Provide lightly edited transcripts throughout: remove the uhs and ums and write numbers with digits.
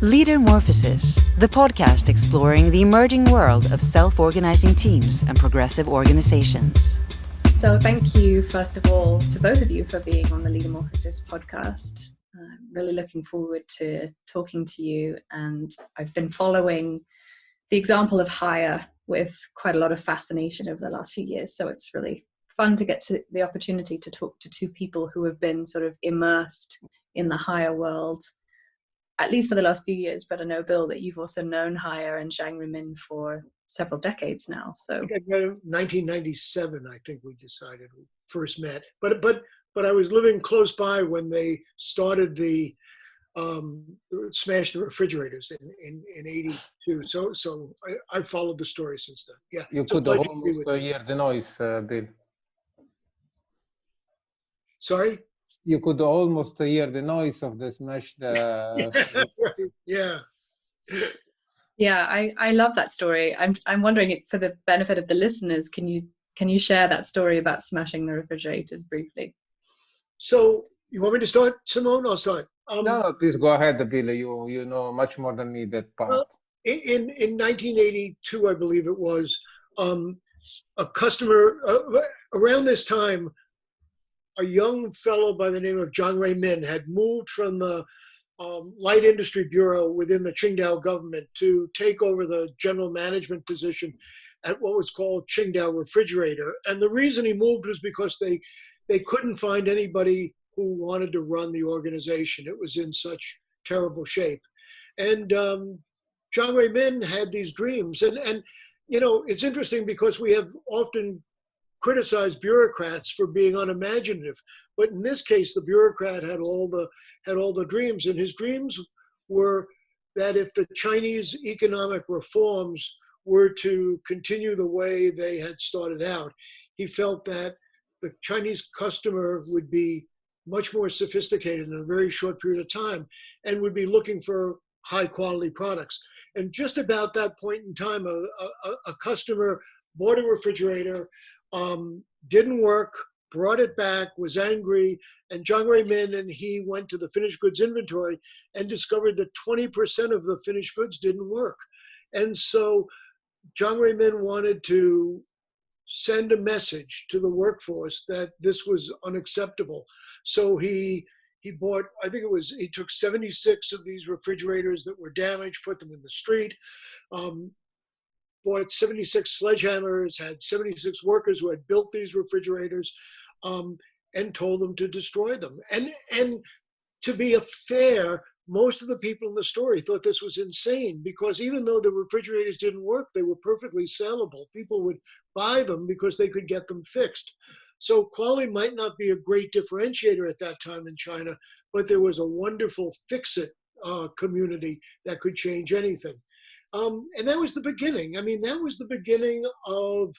Leadermorphosis, the podcast exploring the emerging world of self-organizing teams and progressive organizations. So thank you, first of all, to both of you for being on the Leadermorphosis podcast. I'm really looking forward to talking to you, and I've been following the example of HEYi with quite a lot of fascination over the last few years. So it's really fun to get to the opportunity to talk to two people who have been sort of immersed in the HEYi world, at least for the last few years. But I know, Bill, that you've also known HEYi and Zhang Ruimin for several decades now. So 1997, I think we decided we first met. But I was living close by when they started the smash the refrigerators in 82. So I followed the story since then. Yeah, you could almost hear the noise, Bill. Sorry? You could almost hear the noise of the smash. Yeah. Yeah, I love that story. I'm wondering, for the benefit of the listeners, can you share that story about smashing the refrigerators briefly? So you want me to start, Simone? I'll start. No, please go ahead, Bill. You know much more than me that part. In 1982, I believe it was, a customer around this time, a young fellow by the name of Zhang Ruimin had moved from the Light Industry Bureau within the Qingdao government to take over the general management position at what was called Qingdao Refrigerator. And the reason he moved was because they couldn't find anybody who wanted to run the organization. It was in such terrible shape. And Zhang Ruimin had these dreams. And you know, it's interesting because we have often criticized bureaucrats for being unimaginative, but in this case, the bureaucrat had all the dreams, and his dreams were that if the Chinese economic reforms were to continue the way they had started out, he felt that the Chinese customer would be much more sophisticated in a very short period of time and would be looking for high quality products. And just about that point in time, a customer bought a refrigerator, didn't work, brought it back, was angry, and Zhang Ruimin and he went to the finished goods inventory and discovered that 20% of the finished goods didn't work. And so Zhang Ruimin wanted to send a message to the workforce that this was unacceptable. So he bought, I think he took 76 of these refrigerators that were damaged, put them in the street, bought 76 sledgehammers, had 76 workers who had built these refrigerators, and told them to destroy them. And to be fair, most of the people in the story thought this was insane, because even though the refrigerators didn't work, they were perfectly sellable. People would buy them because they could get them fixed. So quality might not be a great differentiator at that time in China, but there was a wonderful fix-it community that could change anything. And that was the beginning. I mean, that was the beginning of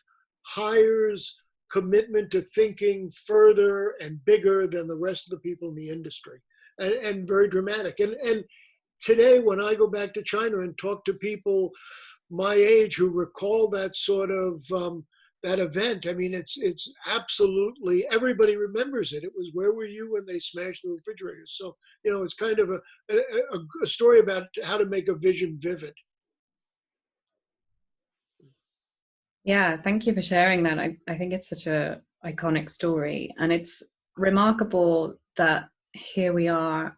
HEYi's commitment to thinking further and bigger than the rest of the people in the industry, and very dramatic. And today, when I go back to China and talk to people my age who recall that sort of that event, I mean, it's absolutely, everybody remembers it. It was, where were you when they smashed the refrigerators? So, you know, it's kind of a story about how to make a vision vivid. Yeah, thank you for sharing that. I think it's such a iconic story, and it's remarkable that here we are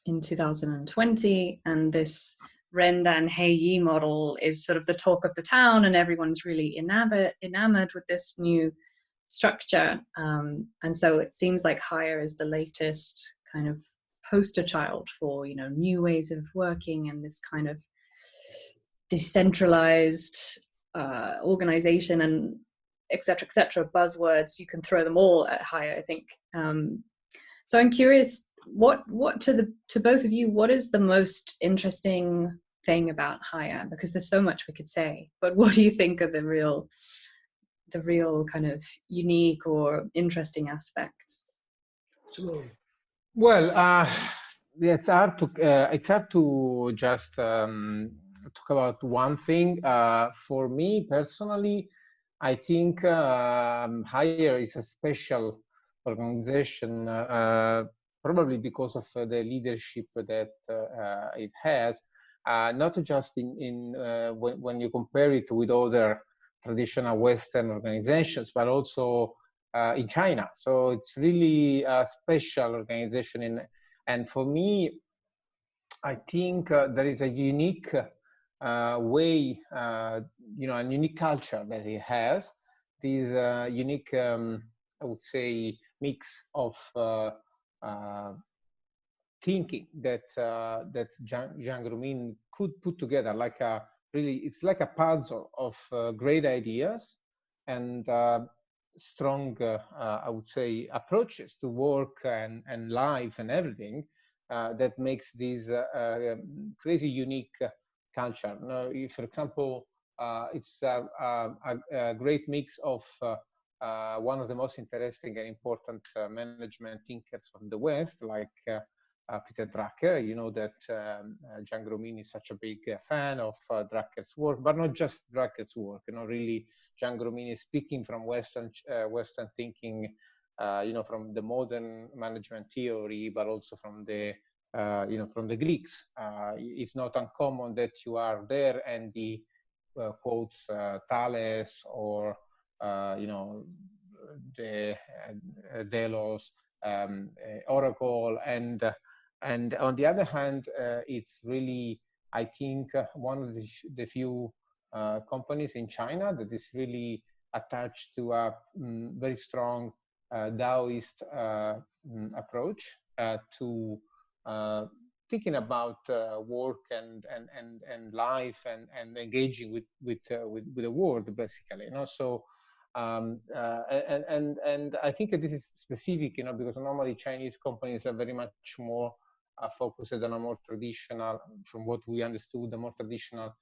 in 2020, and this RenDanHeYi model is sort of the talk of the town, and everyone's really enamored with this new structure. And so it seems like HEYi is the latest kind of poster child for, you know, new ways of working and this kind of decentralized organization and et cetera, buzzwords. You can throw them all at HEYi, I think. So I'm curious, what to both of you, what is the most interesting thing about HEYi? Because there's so much we could say, but what do you think are the real kind of unique or interesting aspects? Well, it's hard to just talk about one thing. For me personally, I think HEYi is a special organization, probably because of the leadership that it has, not just when you compare it with other traditional Western organizations, but also in China. So it's really a special organization. And for me, I think there is a unique way, a unique culture that it has. This unique, I would say, mix of thinking that Zhang Ruimin could put together, like it's like a puzzle of great ideas and strong, I would say, approaches to work and life and everything that makes this crazy unique culture. Now, if, for example, it's a great mix of one of the most interesting and important management thinkers from the West, like Peter Drucker. You know that Zhang Ruimin is such a big fan of Drucker's work, but not just Drucker's work. Really, Zhang Ruimin is speaking from Western thinking, from the modern management theory, but also from the from the Greeks. It's not uncommon that you are there and the quotes Thales or the Delos, Oracle, and on the other hand, it's really, I think, one of the few companies in China that is really attached to a very strong Taoist approach to thinking about work and life and engaging with the world, basically. So and I think that this is specific, because normally Chinese companies are very much more focused on a more traditional, from what we understood, the more traditional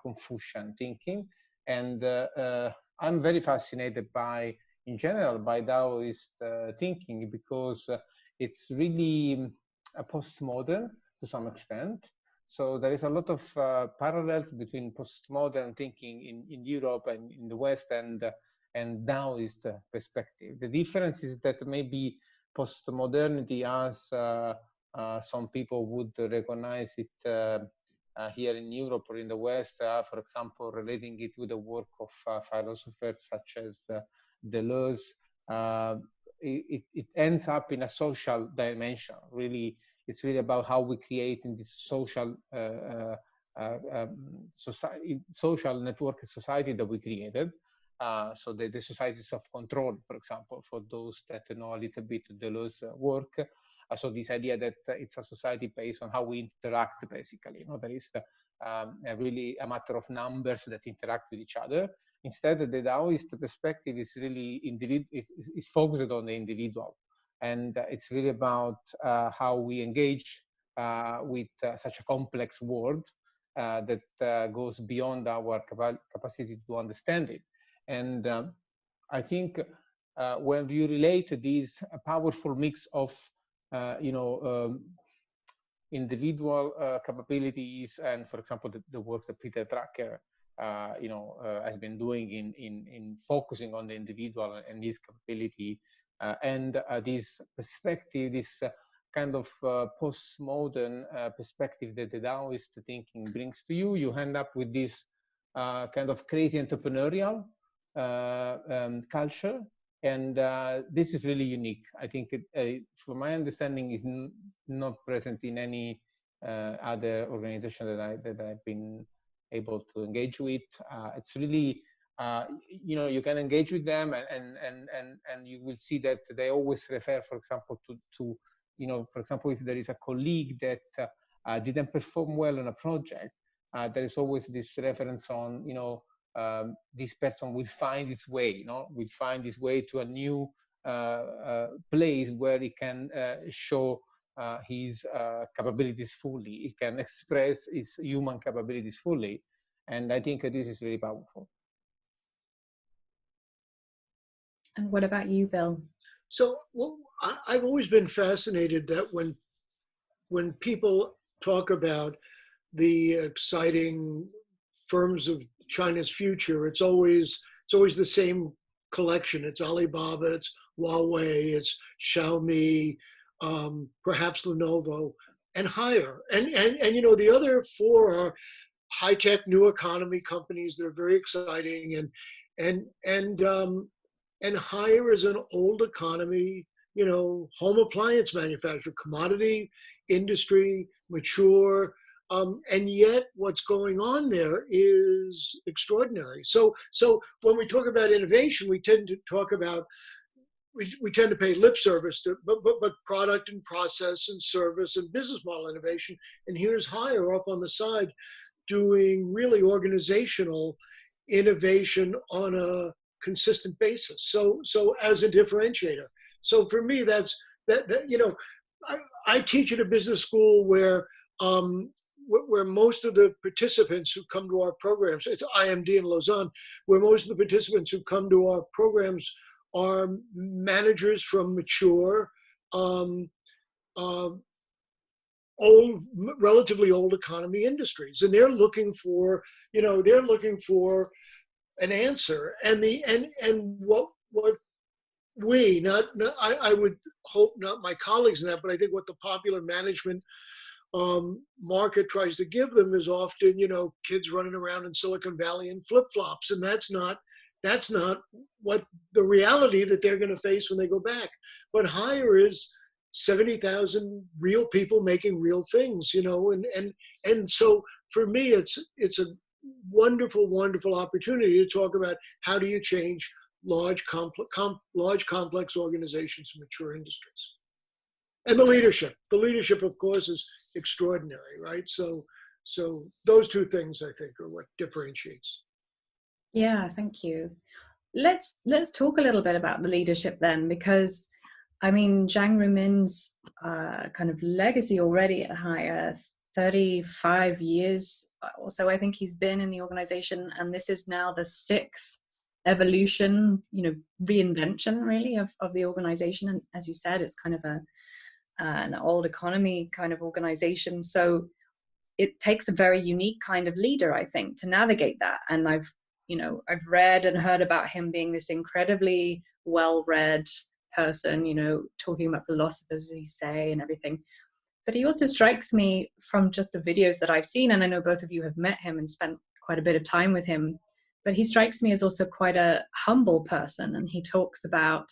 Confucian thinking. And I'm very fascinated in general by Taoist thinking, because it's really postmodern to some extent. So there is a lot of parallels between postmodern thinking in Europe and in the West and Taoist perspective. The difference is that maybe postmodernity, as some people would recognize it here in Europe or in the West, for example, relating it with the work of philosophers such as Deleuze, it ends up in a social dimension. Really, it's really about how we create in this social social network society that we created. So the societies of control, for example, for those that know a little bit Deleuze work. So this idea that it's a society based on how we interact, basically. There is really a matter of numbers that interact with each other. Instead, the Taoist perspective is really is focused on the individual. And it's really about how we engage with such a complex world that goes beyond our capacity to understand it. And I think when you relate this powerful mix of, individual capabilities and, for example, the work that Peter Drucker, has been doing in focusing on the individual and his capability, and this perspective, this kind of postmodern perspective that the Taoist thinking brings to you, you end up with this kind of crazy entrepreneurial culture. And this is really unique. I think, from my understanding, is not present in any other organization that I've been able to engage with. It's really, you can engage with them, and you will see that they always refer, for example, to for example, if there is a colleague that didn't perform well on a project, there is always this reference on, this person will find its way, will find his way to a new place where he can show his capabilities fully. He can express his human capabilities fully. And I think this is really powerful. And what about you, Bill? So I've always been fascinated that when people talk about the exciting firms of China's future, it's always the same collection. It's Alibaba, it's Huawei, it's Xiaomi, perhaps Lenovo, and hire. And the other four are high-tech new economy companies that are very exciting, and hire is an old economy, home appliance manufacturer, commodity industry, mature. And yet what's going on there is extraordinary. So when we talk about innovation, we tend to talk about, we tend to pay lip service to, but product and process and service and business model innovation. And here's Hire off on the side doing really organizational innovation on a consistent basis. So as a differentiator. So for me, that's that I teach at a business school where most of the participants who come to our programs, it's IMD in Lausanne, where most of the participants who come to our programs are managers from mature, relatively old economy industries, and they're looking for an answer. And what we, not I would hope not my colleagues in that, but I think what the popular management market tries to give them is often, kids running around in Silicon Valley in flip-flops, and that's not what the reality that they're going to face when they go back. But Hire is 70,000 real people making real things, and so for me, it's a wonderful, wonderful opportunity to talk about how do you change large, complex organizations in mature industries. And the leadership, of course, is extraordinary, right? So those two things, I think, are what differentiates. Yeah, thank you. Let's talk a little bit about the leadership then, because I mean, Zhang Ruimin's kind of legacy already at Hire, 35 years or so, I think he's been in the organization, and this is now the 6th evolution, reinvention really of the organization. And as you said, it's kind of an old economy kind of organization. So it takes a very unique kind of leader, I think, to navigate that. And I've read and heard about him being this incredibly well-read person, talking about philosophers, as you say, and everything. But he also strikes me from just the videos that I've seen, and I know both of you have met him and spent quite a bit of time with him, but he strikes me as also quite a humble person. And he talks about,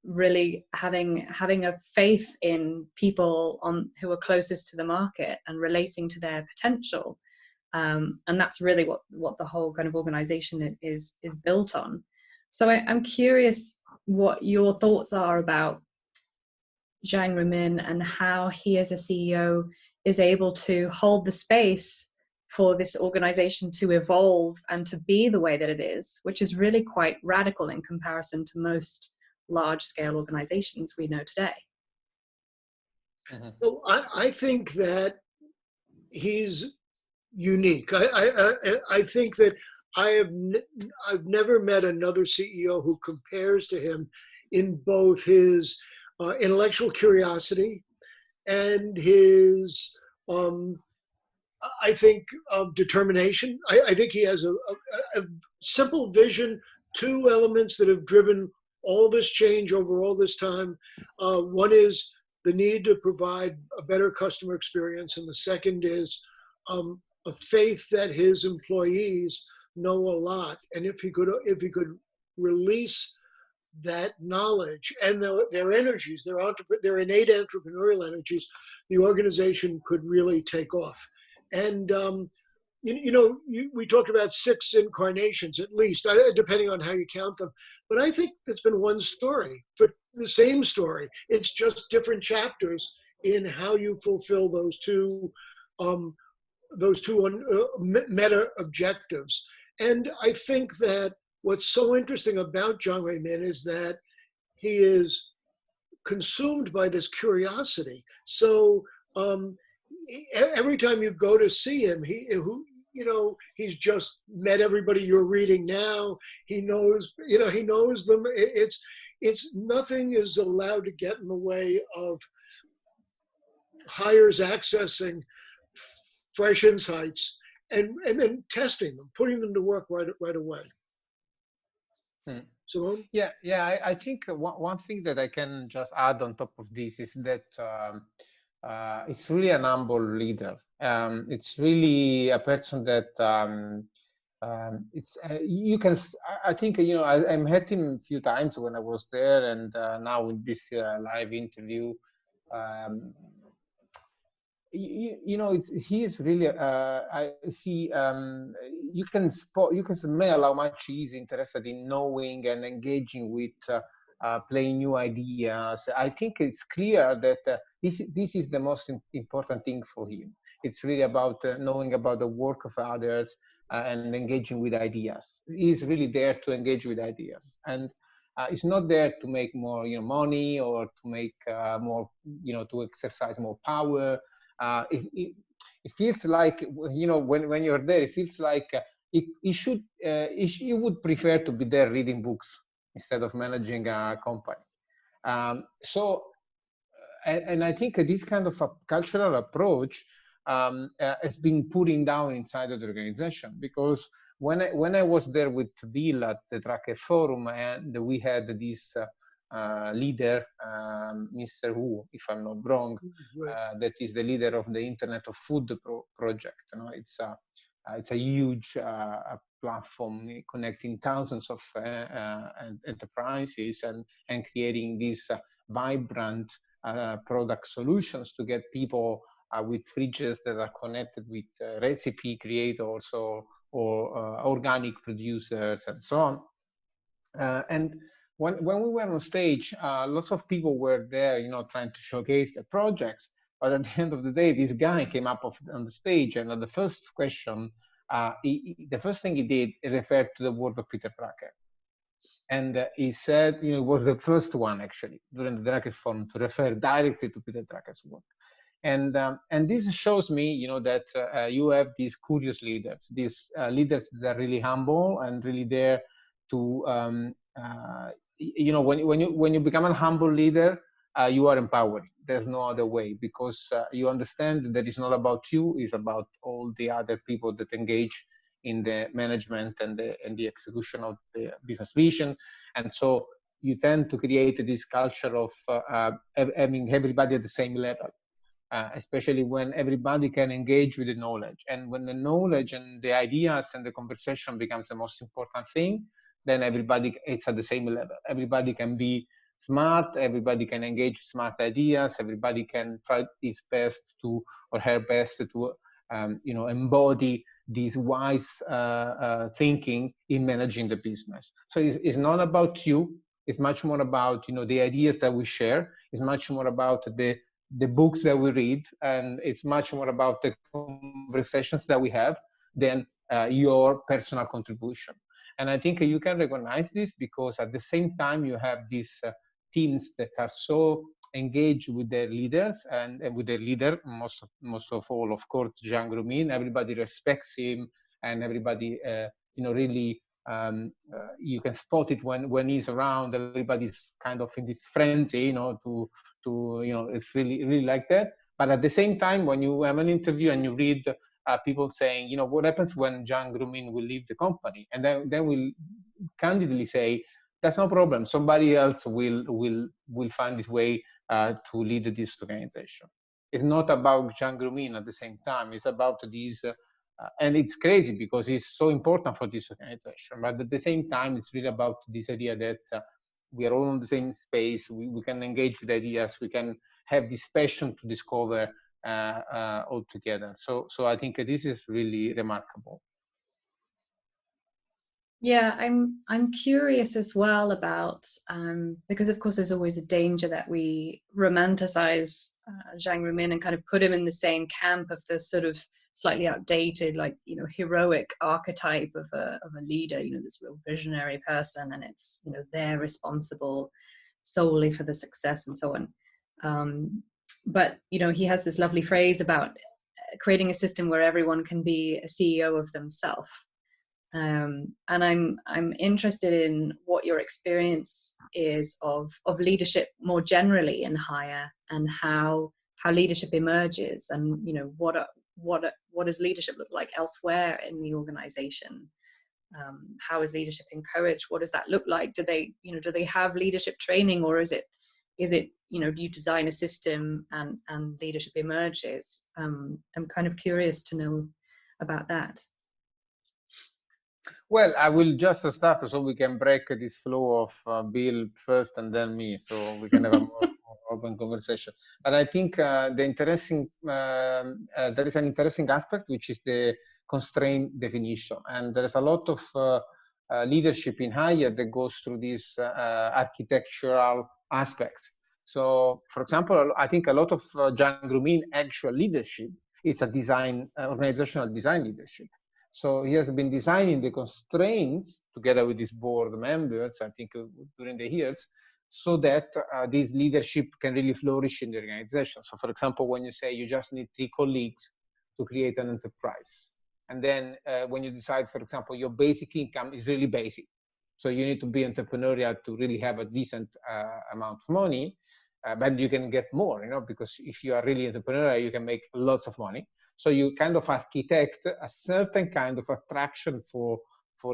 really having a faith in people who are closest to the market and relating to their potential. And that's really what the whole kind of organization is built on. So I'm curious what your thoughts are about Zhang Ruimin and how he as a CEO is able to hold the space for this organization to evolve and to be the way that it is, which is really quite radical in comparison to most large-scale organizations we know today. Well, I think that he's unique. I think that I've never met another CEO who compares to him in both his intellectual curiosity and his, I think, determination. I think he has a simple vision, 2 elements that have driven all this change over all this time. One is the need to provide a better customer experience, and the second is a faith that his employees know a lot, and if he could release that knowledge and their energies, their innate entrepreneurial energies, the organization could really take off. And we talked about 6 incarnations at least, depending on how you count them. But I think there's been one story, but the same story. It's just different chapters in how you fulfill those two meta objectives. And I think that what's so interesting about Zhang Ruimin is that he is consumed by this curiosity. So every time you go to see him, he's just met everybody you're reading now. He knows them. It's nothing is allowed to get in the way of Hire's accessing fresh insights and then testing them, putting them to work right away. Simone? Yeah, I think one thing that I can just add on top of this is that it's really an humble leader. It's really a person that you can. I think I met him a few times when I was there, and now with this live interview. He is really I see you can smell how much he's interested in knowing and engaging with playing new ideas. I think it's clear that this is the most important thing for him. It's really about knowing about the work of others and engaging with ideas. He's really there to engage with ideas, and it's not there to make more money or to make more to exercise more power. It feels like when you're there, it feels like he would prefer to be there reading books instead of managing a company. And I think this kind of a cultural approach has been putting down inside of the organization, because when I was there with Bill at the Tracker Forum, and we had this leader, Mr. Wu, if I'm not wrong, that is the leader of the Internet of Food project. It's a huge platform connecting thousands of enterprises and creating these vibrant product solutions to get people with fridges that are connected with recipe creators or organic producers and so on. And when we were on stage, lots of people were there, trying to showcase the projects. But at the end of the day, this guy came up on the stage, and the first question, the first thing he did, he referred to the work of Peter Drucker. And he said, it was the first one actually during the Drucker Forum to refer directly to Peter Drucker's work. And this shows me, that you have these curious leaders, these leaders that are really humble and really there to, when you become a humble leader, you are empowering. There's no other way, because you understand that it's not about you; it's about all the other people that engage in the management and the execution of the business vision. And so you tend to create this culture of having everybody at the same level. Especially when everybody can engage with the knowledge. And when the knowledge and the ideas and the conversation becomes the most important thing, then everybody is at the same level. Everybody can be smart, everybody can engage smart ideas, everybody can try his best to, or her best to, embody this wise thinking in managing the business. So it's not about you, it's much more about, the ideas that we share, it's much more about the books that we read, and it's much more about the conversations that we have than your personal contribution. And I think you can recognize this because at the same time you have these teams that are so engaged with their leaders and with their leader, most of all, of course, Zhang Ruimin. Everybody respects him, and everybody, really. You can spot it when he's around. Everybody's kind of in this frenzy, it's really like that. But at the same time, when you have an interview and you read people saying, what happens when Zhang Ruimin will leave the company, and then we'll candidly say, that's no problem. Somebody else will find his way to lead this organization. It's not about Zhang Ruimin at the same time. It's about these. And it's crazy because it's so important for this organization. But at the same time, it's really about this idea that we are all in the same space. We can engage with ideas. We can have this passion to discover all together. So I think this is really remarkable. Yeah, I'm curious as well about because of course there's always a danger that we romanticize Zhang Ruimin and kind of put him in the same camp of the sort of slightly outdated, heroic archetype of a leader, this real visionary person, and it's they're responsible solely for the success and so on. But he has this lovely phrase about creating a system where everyone can be a CEO of themselves. And I'm interested in what your experience is of leadership more generally in higher, and how leadership emerges, and what does leadership look like elsewhere in the organization, How is leadership encouraged? What does that look like? Do they have leadership training, or is it you design a system and leadership emerges? I'm kind of curious to know about that. Well, I will just start so we can break this flow of Bill first and then me, so we can have a more open conversation. But I think there is an interesting aspect, which is the constraint definition. And there's a lot of leadership in higher that goes through these architectural aspects. So, for example, I think a lot of Zhang Ruimin actual leadership is a organizational design leadership. So he has been designing the constraints together with his board members, I think, during the years, so that this leadership can really flourish in the organization. So, for example, when you say you just need 3 colleagues to create an enterprise, and then when you decide, for example, your basic income is really basic, so you need to be entrepreneurial to really have a decent amount of money, but you can get more, because if you are really entrepreneurial, you can make lots of money. So you kind of architect a certain kind of attraction for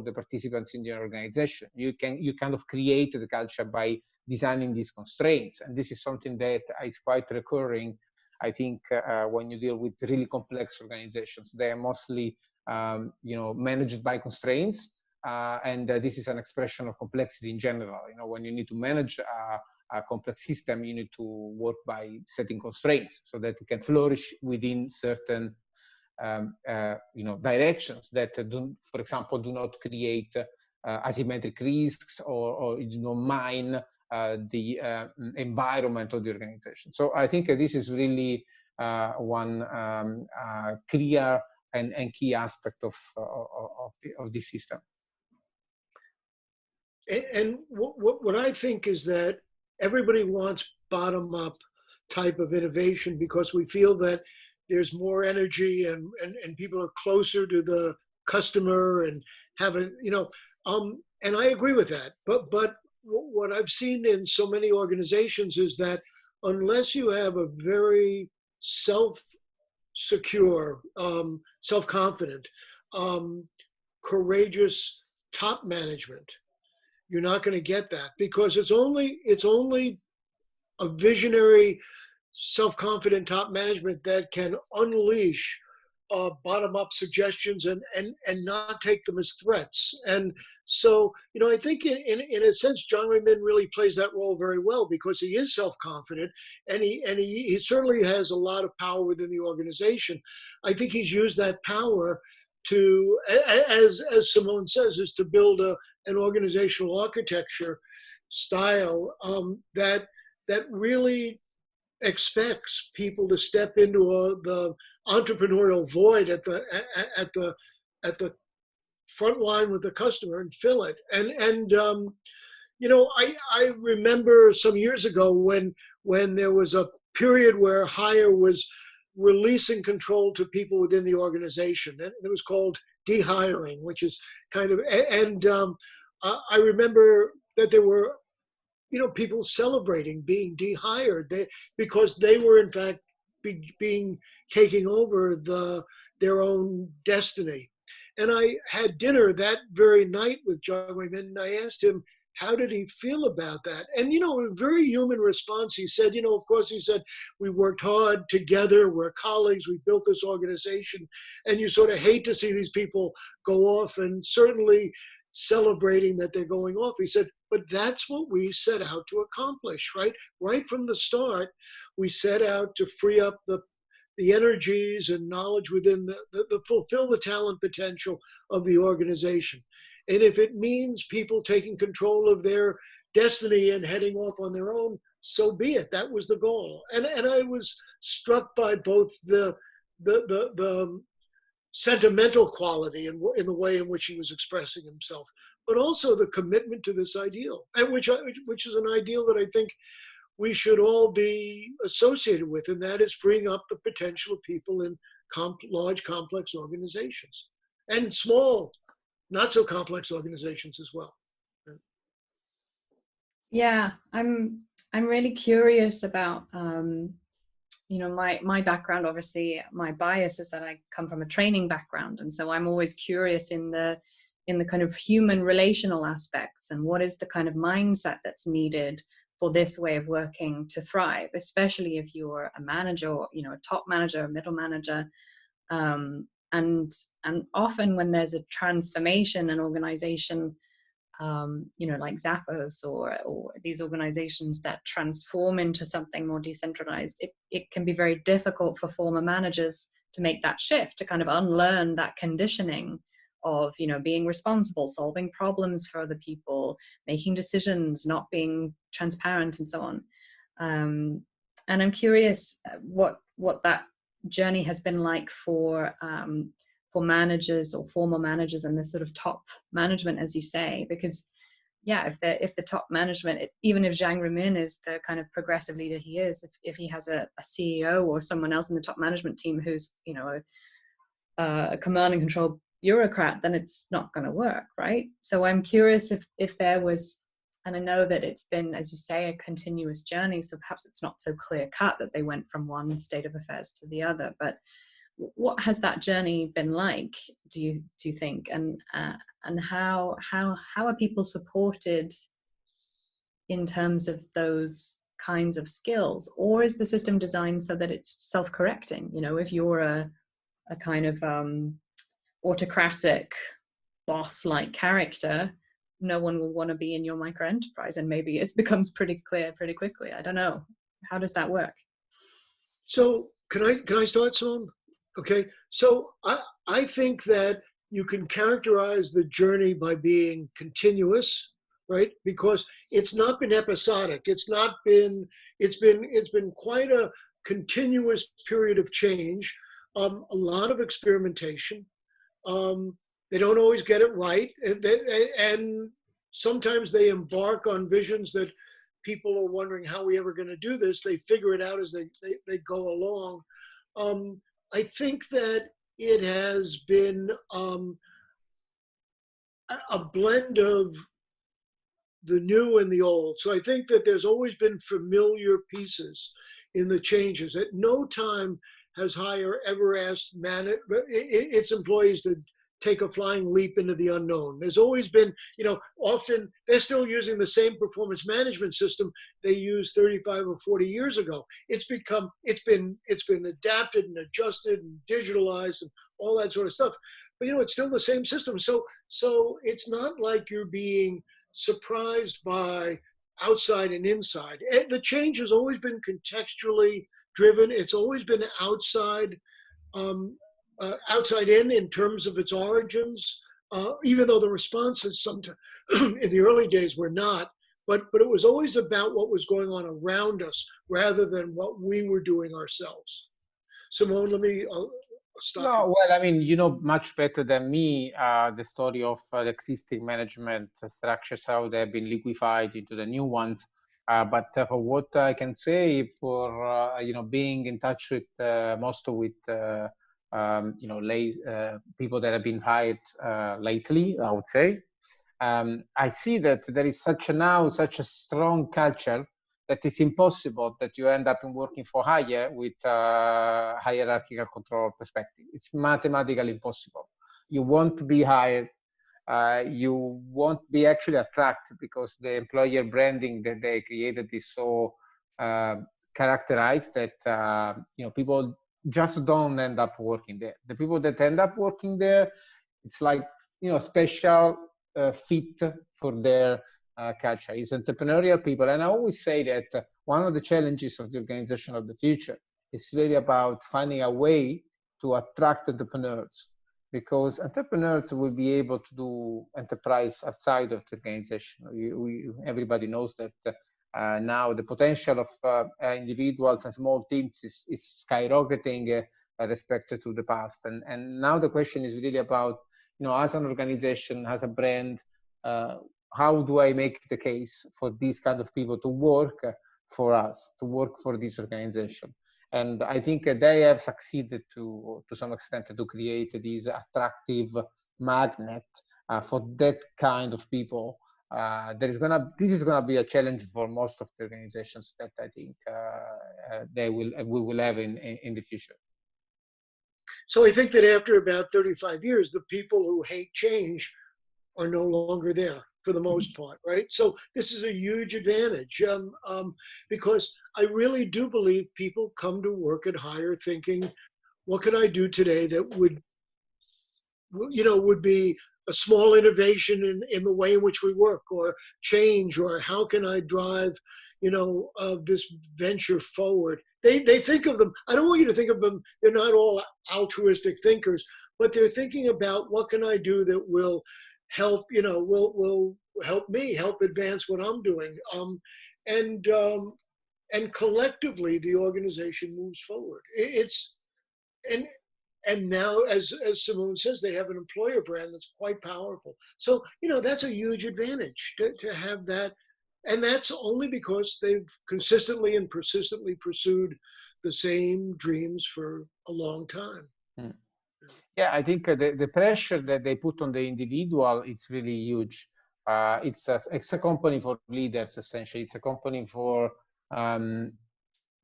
the participants in your organization. You kind of create the culture by designing these constraints. And this is something that is quite recurring, I think, when you deal with really complex organizations. They are mostly, managed by constraints. And this is an expression of complexity in general. When you need to manage a complex system, you need to work by setting constraints so that it can flourish within certain directions that for example, do not create asymmetric risks or do not mine the environment of the organization. So I think this is really one clear and key aspect of this system. And what I think is that everybody wants bottom-up type of innovation because we feel that there's more energy and people are closer to the customer and haven't, and I agree with that. But what I've seen in so many organizations is that unless you have a very self-secure, self-confident, courageous top management, you're not going to get that, because it's only a visionary, self-confident top management that can unleash bottom-up suggestions and not take them as threats. And so, I think in a sense, Zhang Ruimin really plays that role very well, because he is self-confident and he certainly has a lot of power within the organization. I think he's used that power to, as Simone says, is to build an organizational architecture style that really expects people to step into the entrepreneurial void at the front line with the customer and fill it. And I remember some years ago when there was a period where hire was releasing control to people within the organization, and it was called dehiring, which is kind of, I remember that there were people celebrating being dehired because they were in fact taking over their own destiny. And I had dinner that very night with Zhang Ruimin, and I asked him, how did he feel about that? And, a very human response. He said, of course, he said, we worked hard together. We're colleagues. We built this organization. And you sort of hate to see these people go off, and certainly celebrating that they're going off. He said, but that's what we set out to accomplish, right? Right from the start, we set out to free up the energies and knowledge within the fulfill the talent potential of the organization. And if it means people taking control of their destiny and heading off on their own, so be it. That was the goal. And I was struck by both the sentimental quality in the way in which he was expressing himself, but also the commitment to this ideal, and which is an ideal that I think we should all be associated with, and that is freeing up the potential of people in large, complex organizations and small, not so complex organizations as well. Yeah, I'm really curious about my background. Obviously, my bias is that I come from a training background, and so I'm always curious in the in the kind of human relational aspects, and what is the kind of mindset that's needed for this way of working to thrive, especially if you're a manager, or a top manager, a middle manager. And often when there's a transformation in organization, like Zappos or these organizations that transform into something more decentralized, it can be very difficult for former managers to make that shift, to kind of unlearn that conditioning of, being responsible, solving problems for other people, making decisions, not being transparent, and so on. And I'm curious what that journey has been like for managers or former managers and the sort of top management, as you say, because if the top management, even if Zhang Ruimin is the kind of progressive leader he is, if he has a CEO or someone else in the top management team who's a command and control bureaucrat, then it's not going to work, right? So I'm curious if there was, and I know that it's been, as you say, a continuous journey, so perhaps it's not so clear cut that they went from one state of affairs to the other, but what has that journey been like, do you think, and how are people supported in terms of those kinds of skills? Or is the system designed so that it's self-correcting? If you're a kind of autocratic boss-like character, no one will want to be in your micro enterprise, and maybe it becomes pretty clear pretty quickly. I don't know. How does that work? So can I start, Simone? Okay, so I think that you can characterize the journey by being continuous, right? Because it's not been episodic. It's been quite a continuous period of change. A lot of experimentation. They don't always get it right, and sometimes they embark on visions that people are wondering how are we ever going to do this. They figure it out as they go along. I think that it has been a blend of the new and the old. So I think that there's always been familiar pieces in the changes. At no time has Hire ever asked its employees to take a flying leap into the unknown. There's always been, often they're still using the same performance management system they used 35 or 40 years ago. It's been adapted and adjusted and digitalized and all that sort of stuff. But it's still the same system. So it's not like you're being surprised by outside and inside. The change has always been contextually driven. It's always been outside in terms of its origins, even though the responses sometimes in the early days were not, but it was always about what was going on around us rather than what we were doing ourselves. Simone, let me stop. No, well, I mean, you know much better than me the story of the existing management structures, how they've been liquefied into the new ones. But for what I can say, for being in touch with people that have been hired lately, I would say, I see that there is such a strong culture that it's impossible that you end up in working for hire with hierarchical control perspective. It's mathematically impossible. You want be hired. You won't be actually attracted because the employer branding that they created is so characterized that people just don't end up working there. The people that end up working there, it's like special fit for their culture. It's entrepreneurial people, and I always say that one of the challenges of the organization of the future is really about finding a way to attract entrepreneurs, because entrepreneurs will be able to do enterprise outside of the organization. Everybody knows that now the potential of individuals and small teams is skyrocketing respect to the past. And now the question is really about, as an organization, as a brand, how do I make the case for these kind of people to work for us, to work for this organization? And I think they have succeeded to some extent to create this attractive magnet for that kind of people. This is gonna be a challenge for most of the organizations that I think we will have in the future. So I think that after about 35 years, the people who hate change are no longer there for the most part, right? So this is a huge advantage because I really do believe people come to work at Hire thinking, what can I do today that would be a small innovation in the way in which we work, or change, or how can I drive, this venture forward. They think of them, I don't want you to think of them, they're not all altruistic thinkers, but they're thinking about what can I do that will help, will help me, help advance what I'm doing. And collectively, the organization moves forward. And now, as Simone says, they have an employer brand that's quite powerful. So, that's a huge advantage to have that. And that's only because they've consistently and persistently pursued the same dreams for a long time. Yeah, I think the pressure that they put on the individual is really huge. It's a company for leaders, essentially. It's a company for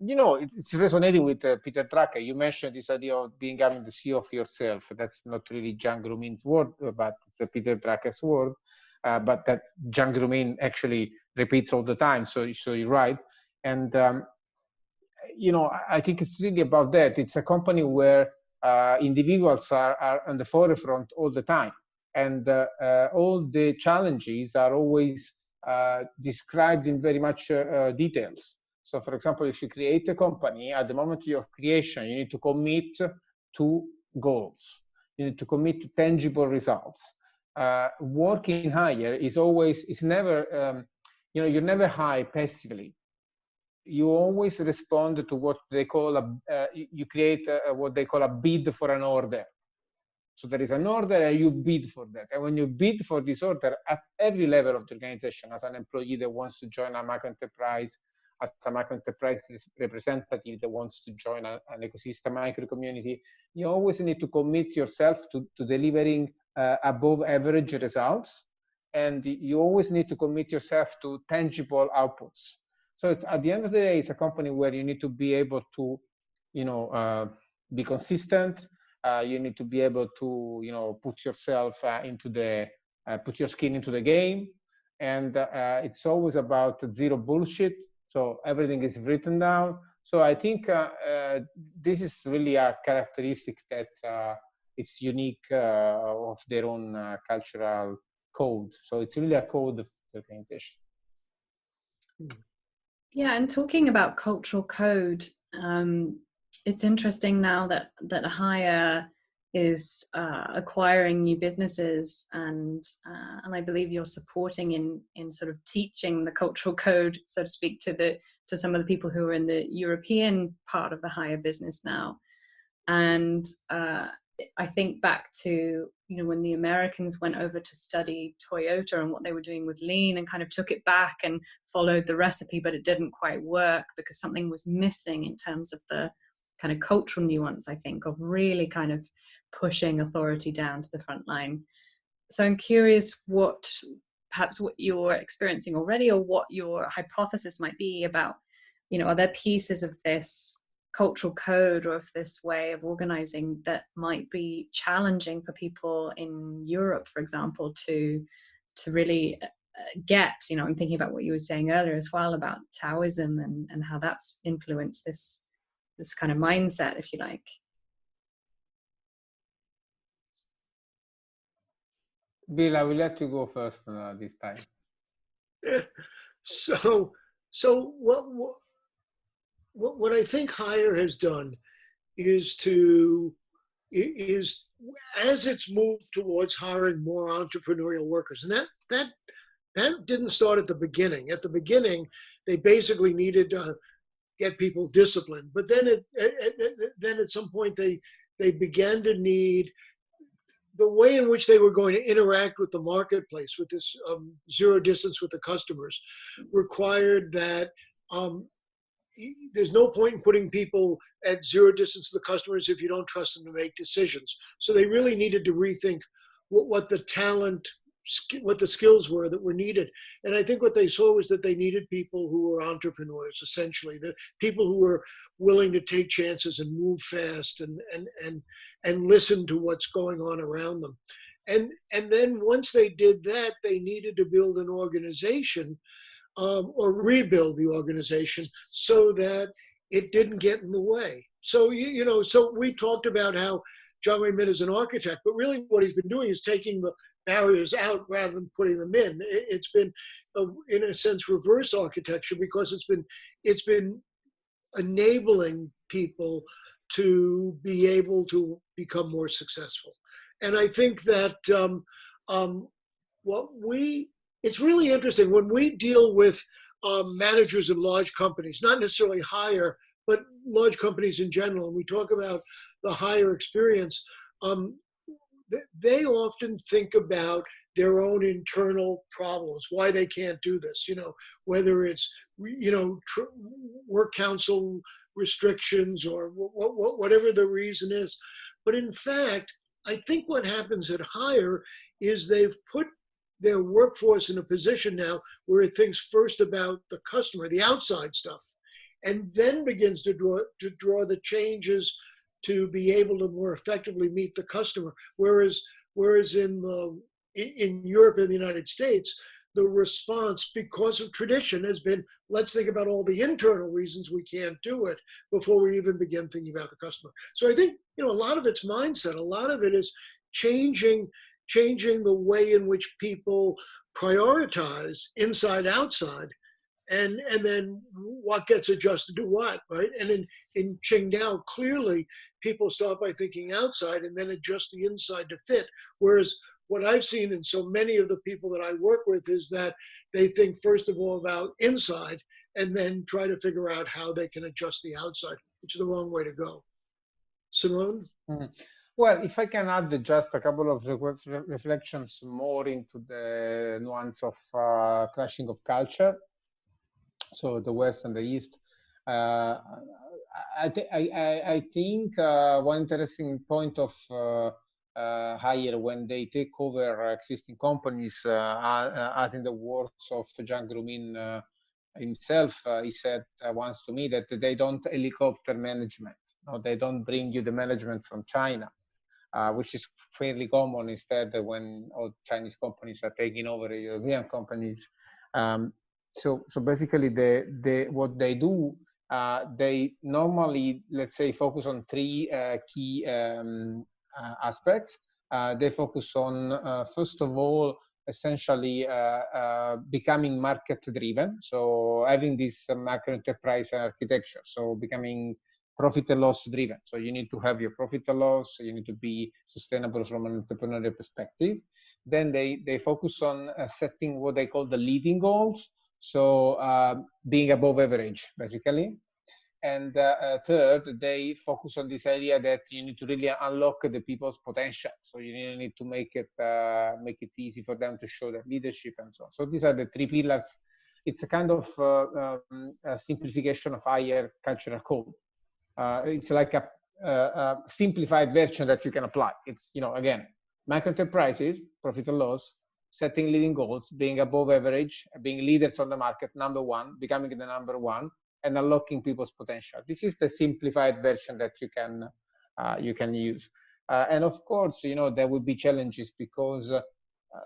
it's resonating with Peter Drucker. You mentioned this idea of becoming the CEO of yourself. That's not really Zhang Ruimin's word, but it's a Peter Drucker's word. But that Zhang Ruimin actually repeats all the time. So you're right. And, I think it's really about that. It's a company where individuals are on the forefront all the time. And all the challenges are always described in very much details. So, for example, if you create a company, at the moment of your creation, you need to commit to goals. You need to commit to tangible results. Working higher is never, you never hire passively. You always respond to what they call you create what they call a bid for an order. So there is an order and you bid for that. And when you bid for this order at every level of the organization, as an employee that wants to join a micro enterprise, as a micro enterprise representative that wants to join an ecosystem micro community, you always need to commit yourself to delivering above average results. And you always need to commit yourself to tangible outputs. So it's, at the end of the day, it's a company where you need to be able to, be consistent. You need to be able to, put yourself put your skin into the game. And it's always about zero bullshit. So everything is written down. So I think this is really a characteristic that it's unique of their own cultural code. So it's really a code of the organization. Yeah, and talking about cultural code, it's interesting now that Hire is acquiring new businesses, and I believe you're supporting in sort of teaching the cultural code, so to speak, to some of the people who are in the European part of the Hire business now. And I think back to when the Americans went over to study Toyota and what they were doing with lean, and kind of took it back and followed the recipe, but it didn't quite work because something was missing in terms of the kind of cultural nuance, I think, of really kind of pushing authority down to the front line. So I'm curious what you're experiencing already, or what your hypothesis might be about, are there pieces of this cultural code or of this way of organizing that might be challenging for people in Europe, for example, to really get, I'm thinking about what you were saying earlier as well about Taoism and how that's influenced this kind of mindset, if you like. Bill, I will let you go first this time. So what I think Hire has done is as it's moved towards hiring more entrepreneurial workers, and that didn't start at the beginning. At the beginning, they basically needed to get people disciplined, but then at some point they began to need the way in which they were going to interact with the marketplace, with this zero distance with the customers, required that there's no point in putting people at zero distance to the customers if you don't trust them to make decisions. So they really needed to rethink what the skills were that were needed. And I think what they saw was that they needed people who were entrepreneurs, essentially, the people who were willing to take chances and move fast and listen to what's going on around them. And then once they did that, they needed to build an organization or rebuild the organization so that it didn't get in the way. So, so we talked about how Zhang Ruimin is an architect, but really what he's been doing is taking the barriers out rather than putting them in. It's been, in a sense, reverse architecture, because it's been enabling people to be able to become more successful. And I think that it's really interesting when we deal with managers of large companies, not necessarily higher, but large companies in general, and we talk about the higher experience, they often think about their own internal problems, why they can't do this, whether it's, work council restrictions or whatever the reason is. But in fact, I think what happens at higher is they've put their workforce in a position now where it thinks first about the customer, the outside stuff, and then begins to draw the changes to be able to more effectively meet the customer. Whereas in Europe and the United States, the response, because of tradition, has been, let's think about all the internal reasons we can't do it before we even begin thinking about the customer. So I think, a lot of it's mindset. A lot of it is changing the way in which people prioritize inside, outside, and then what gets adjusted to what, right? And in Qingdao, clearly, people start by thinking outside and then adjust the inside to fit. Whereas what I've seen in so many of the people that I work with is that they think first of all about inside and then try to figure out how they can adjust the outside, which is the wrong way to go. Simone? Mm-hmm. Well, if I can add just a couple of reflections more into the nuance of clashing of culture, so the West and the East. I think one interesting point of higher when they take over existing companies, as in the words of Zhang Ruimin himself, he said once to me that they don't helicopter management. No, they don't bring you the management from China, which is fairly common instead when all Chinese companies are taking over European companies. So basically, what they do, they normally, let's say, focus on three key aspects. They focus on, first of all, essentially becoming market-driven, so having this macro enterprise architecture, so becoming profit and loss driven. So you need to have your profit and loss, you need to be sustainable from an entrepreneurial perspective. Then they focus on setting what they call the leading goals, so being above average, basically. And third, they focus on this idea that you need to really unlock the people's potential. So you need to make it easy for them to show their leadership and so on. So these are the three pillars. It's a kind of a simplification of higher cultural code. It's like a simplified version that you can apply. It's, again, micro enterprises, profit and loss, setting leading goals, being above average, being leaders on the market, number one, becoming the number one, and unlocking people's potential. This is the simplified version that you can use. And of course, there will be challenges because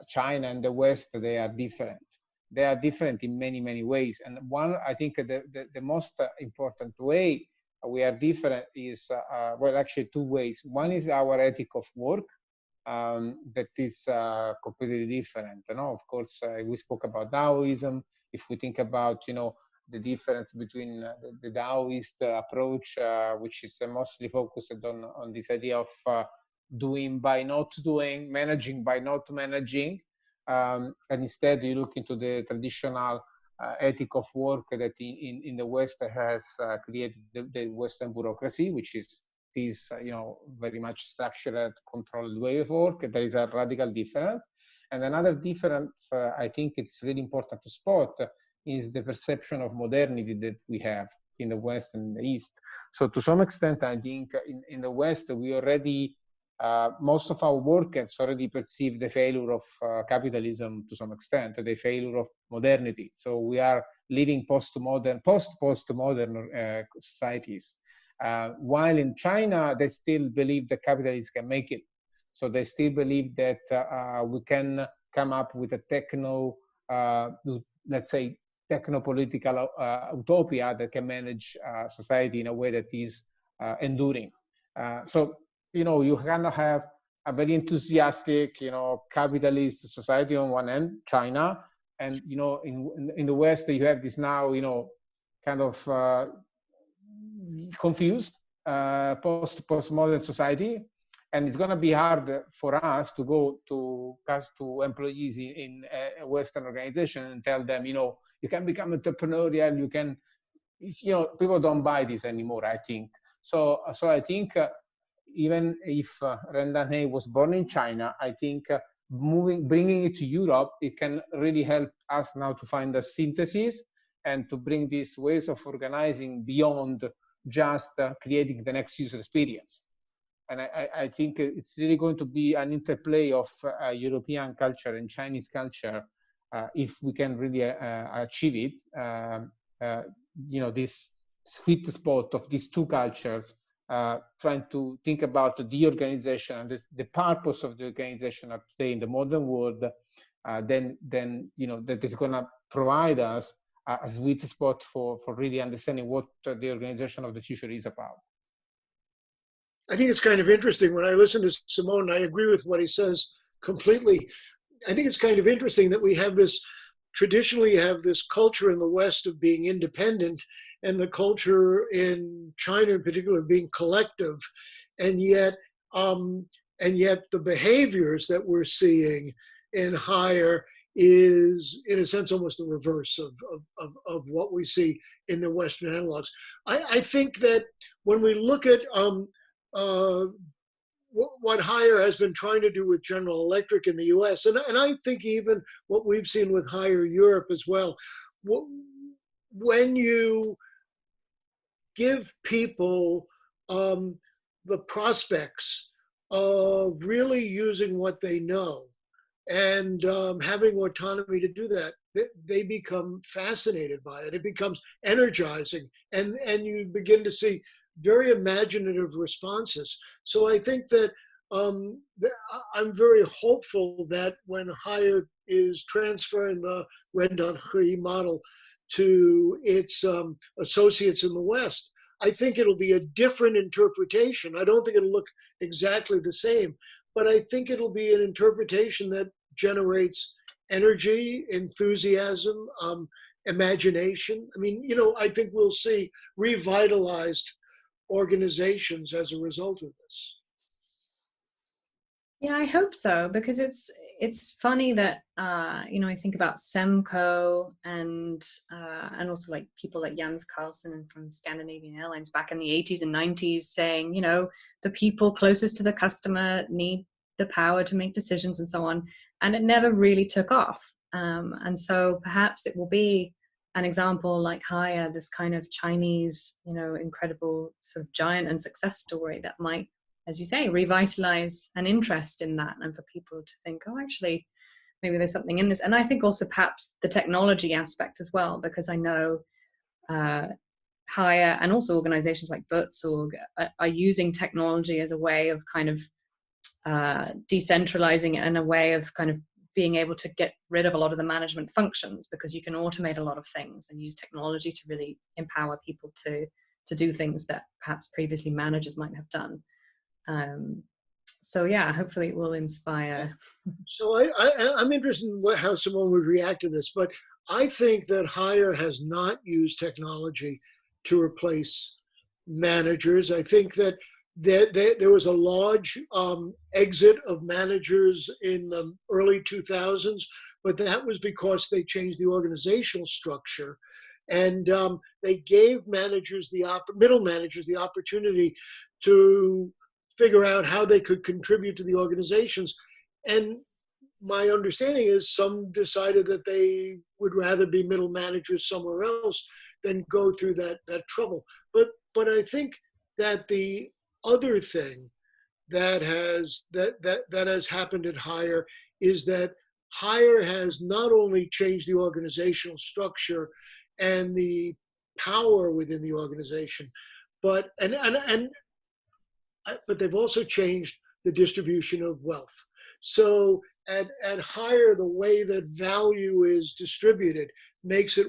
China and the West, they are different. They are different in many, many ways. And one, I think the most important way we are different is, well, actually two ways. One is our ethic of work, that is completely different. Of course, we spoke about Taoism. If we think about, the difference between the Taoist approach, which is mostly focused on this idea of doing by not doing, managing by not managing, and instead you look into the traditional ethic of work that in the West has created the Western bureaucracy, which is this very much structured, controlled way of work. There is a radical difference. And another difference, I think it's really important to spot, is the perception of modernity that we have in the West and the East. So to some extent, I think in the West, we already, most of our workers already perceive the failure of capitalism to some extent, the failure of modernity. So we are living post-postmodern societies. While in China, they still believe that capitalists can make it. So they still believe that we can come up with a let's say, techno-political utopia that can manage society in a way that is enduring. So, you kind of have a very enthusiastic, capitalist society on one end, China, and, in the West, you have this now, kind of confused postmodern society. And it's going to be hard for us to go to employees in a Western organization and tell them, you can become entrepreneurial, you can, people don't buy this anymore, I think. So I think even if RenDanHeYi was born in China, I think bringing it to Europe, it can really help us now to find a synthesis and to bring these ways of organizing beyond just creating the next user experience. And I think it's really going to be an interplay of European culture and Chinese culture if we can really achieve it. This sweet spot of these two cultures, trying to think about the organization and the purpose of the organization of today in the modern world, then that is going to provide us a sweet spot for really understanding what the organization of the future is about. I think it's kind of interesting when I listen to Simone, I agree with what he says completely. I think it's kind of interesting that we traditionally have this culture in the West of being independent and the culture in China in particular being collective. And yet the behaviors that we're seeing in higher is, in a sense, almost the reverse of what we see in the Western analogs. I think that when we look at what Haier has been trying to do with General Electric in the US, and I think even what we've seen with Haier Europe as well, when you give people the prospects of really using what they know and having autonomy to do that, they become fascinated by it. It becomes energizing, and you begin to see very imaginative responses. So I think that I'm very hopeful that when Haier is transferring the RenDanHeYi model to its associates in the West, I think it'll be a different interpretation. I don't think it'll look exactly the same, but I think it'll be an interpretation that generates energy, enthusiasm, imagination. I mean, I think we'll see revitalized organizations as a result of this. Yeah, I hope so, because it's funny that I think about Semco and also like people like Jens Carlsen from Scandinavian Airlines back in the 80s and 90s saying, the people closest to the customer need the power to make decisions and so on, and it never really took off. And so perhaps it will be an example like Haier, this kind of Chinese, incredible sort of giant and success story that might, as you say, revitalize an interest in that, and for people to think, oh, actually, maybe there's something in this. And I think also perhaps the technology aspect as well, because I know Haier and also organizations like Burzorg are using technology as a way of kind of decentralizing it, and a way of kind of being able to get rid of a lot of the management functions, because you can automate a lot of things and use technology to really empower people to do things that perhaps previously managers might have done. So yeah, hopefully it will inspire. So I'm interested in how Simone would react to this, but I think that Haier has not used technology to replace managers. I think that there was a large exit of managers in the early 2000s, but that was because they changed the organizational structure, and they gave middle managers the opportunity to figure out how they could contribute to the organizations. And my understanding is some decided that they would rather be middle managers somewhere else than go through that trouble. But I think that the other thing that has happened at Haier is that Haier has not only changed the organizational structure and the power within the organization, but they've also changed the distribution of wealth. So at higher, the way that value is distributed makes it,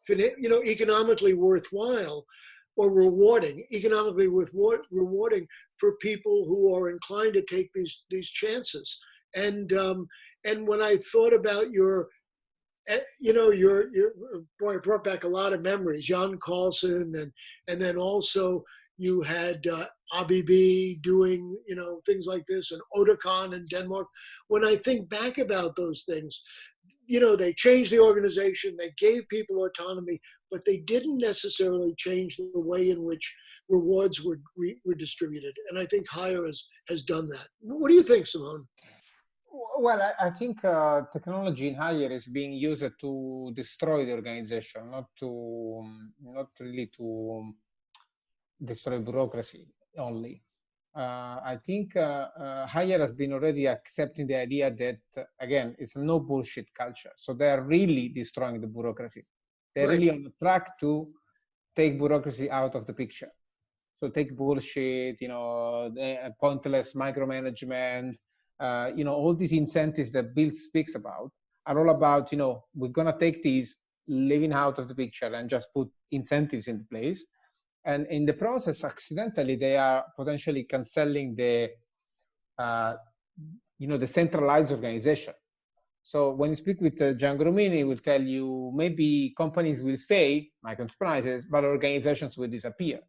economically worthwhile or rewarding, economically rewarding for people who are inclined to take these chances. And when I thought about your boy, it brought back a lot of memories. Jan Carlson, and then also you had ABB doing things like this, and Otakon in Denmark. When I think back about those things, they changed the organization, they gave people autonomy, but they didn't necessarily change the way in which rewards were distributed. And I think Hire has done that. What do you think, Simone? Well, I think technology in Hire is being used to destroy the organization, not really to destroy bureaucracy only. I think Hire has been already accepting the idea that, again, it's a no bullshit culture. So they are really destroying the bureaucracy. They're really on the track to take bureaucracy out of the picture. So take bullshit, pointless micromanagement, all these incentives that Bill speaks about are all about, we're going to take these living out of the picture and just put incentives into place. And in the process, accidentally, they are potentially cancelling the centralized organization. So when you speak with Zhang Ruimin, he will tell you maybe companies will stay, like enterprises, but organizations will disappear.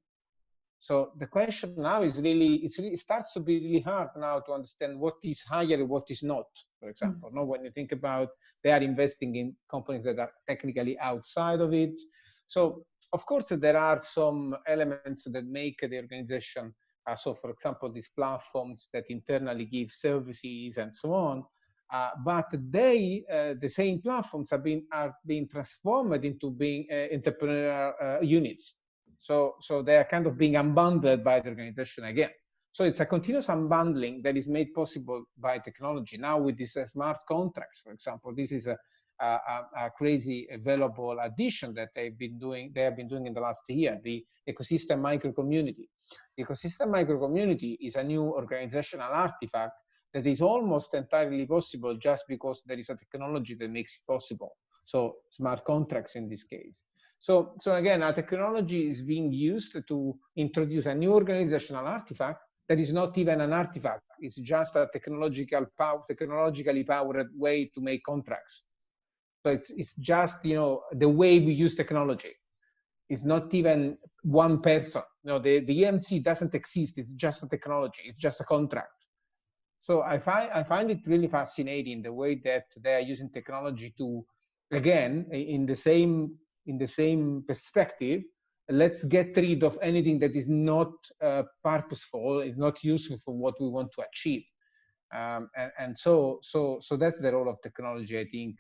So the question now is it starts to be really hard now to understand what is Hire and what is not, for example. Now, when you think about they are investing in companies that are technically outside of it. So, of course, there are some elements that make the organization. So, for example, these platforms that internally give services and so on. But the same platforms are being transformed into being entrepreneurial units. So they are kind of being unbundled by the organization again. So it's a continuous unbundling that is made possible by technology. Now with these smart contracts, for example, this is a crazy available addition that they have been doing in the last year, the ecosystem microcommunity. The ecosystem microcommunity is a new organizational artifact that is almost entirely possible just because there is a technology that makes it possible. So smart contracts in this case. So again, our technology is being used to introduce a new organizational artifact that is not even an artifact. It's just a technologically powered way to make contracts. So it's just, the way we use technology. It's not even one person. The EMC doesn't exist. It's just a technology. It's just a contract. So I find it really fascinating the way that they are using technology to, again, in the same perspective, let's get rid of anything that is not purposeful, is not useful for what we want to achieve. So that's the role of technology, I think,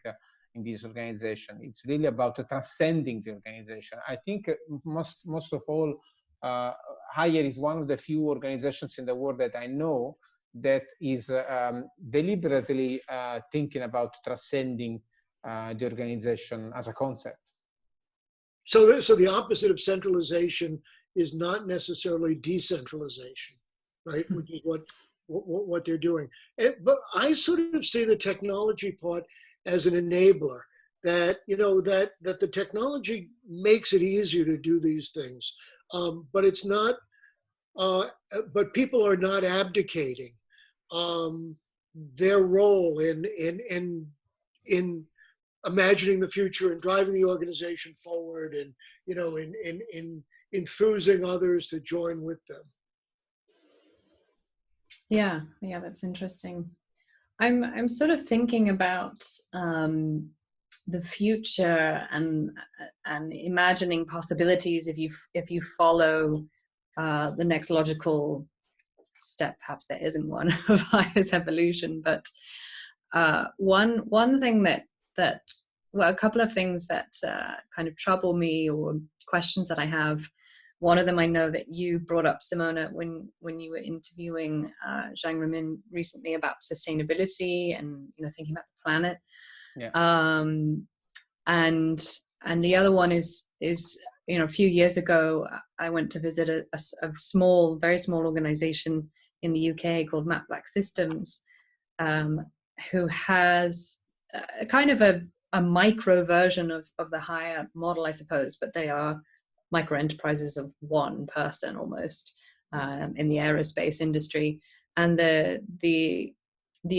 in this organization. It's really about transcending the organization. I think most of all, Hire is one of the few organizations in the world that I know that is deliberately thinking about transcending the organization as a concept. So the opposite of centralization is not necessarily decentralization, right? Which is what they're doing. But I sort of see the technology part as an enabler. That that the technology makes it easier to do these things, but it's not. But people are not abdicating their role in imagining the future and driving the organization forward, and in enthusing others to join with them. Yeah, that's interesting. I'm sort of thinking about the future and imagining possibilities if you follow the next logical step. Perhaps there isn't one of Hire's evolution, but one thing that a couple of things that kind of trouble me, or questions that I have. One of them I know that you brought up, Simona, when you were interviewing Zhang Ruimin recently about sustainability and thinking about the planet. Yeah. And the other one is a few years ago I went to visit a very small organization in the UK called Matt Black Systems, who has kind of a micro version of the higher model, I suppose, but they are micro enterprises of one person almost, in the aerospace industry. And the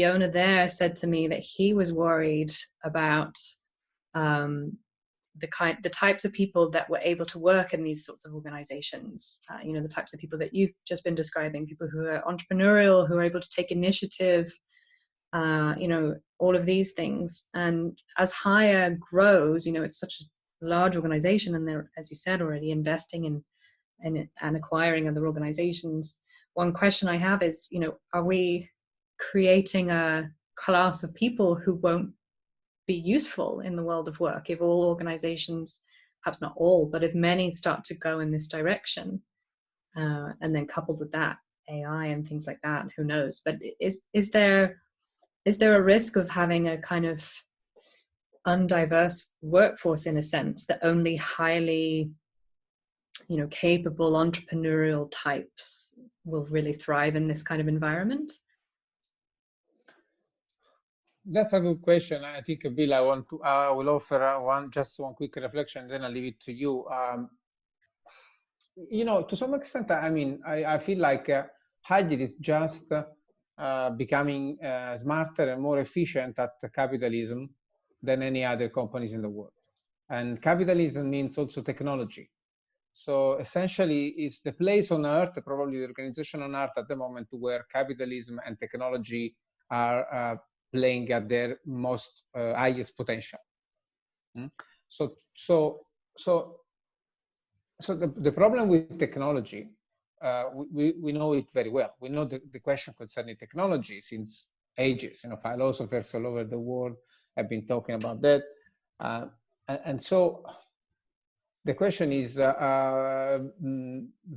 owner there said to me that he was worried about the types of people that were able to work in these sorts of organizations, the types of people that you've just been describing, people who are entrepreneurial, who are able to take initiative, all of these things. And as Hire grows, it's such a large organization, and they're, as you said already, investing in and acquiring other organizations. One question I have is, are we creating a class of people who won't be useful in the world of work if all organizations, perhaps not all, but if many start to go in this direction, and then coupled with that AI and things like that, who knows? But is there a risk of having a kind of undiverse workforce, in a sense, that only highly capable entrepreneurial types will really thrive in this kind of environment? That's a good question. I think, Bill, I will offer one quick reflection, then I'll leave it to you. To some extent, I feel like Hire is just becoming smarter and more efficient at capitalism than any other companies in the world. And capitalism means also technology. So essentially, it's the place on earth, probably the organization on earth at the moment, where capitalism and technology are playing at their most highest potential. So the problem with technology, we know it very well. We know the question concerning technology since ages. Philosophers all over the world have been talking about that, and so the question is, the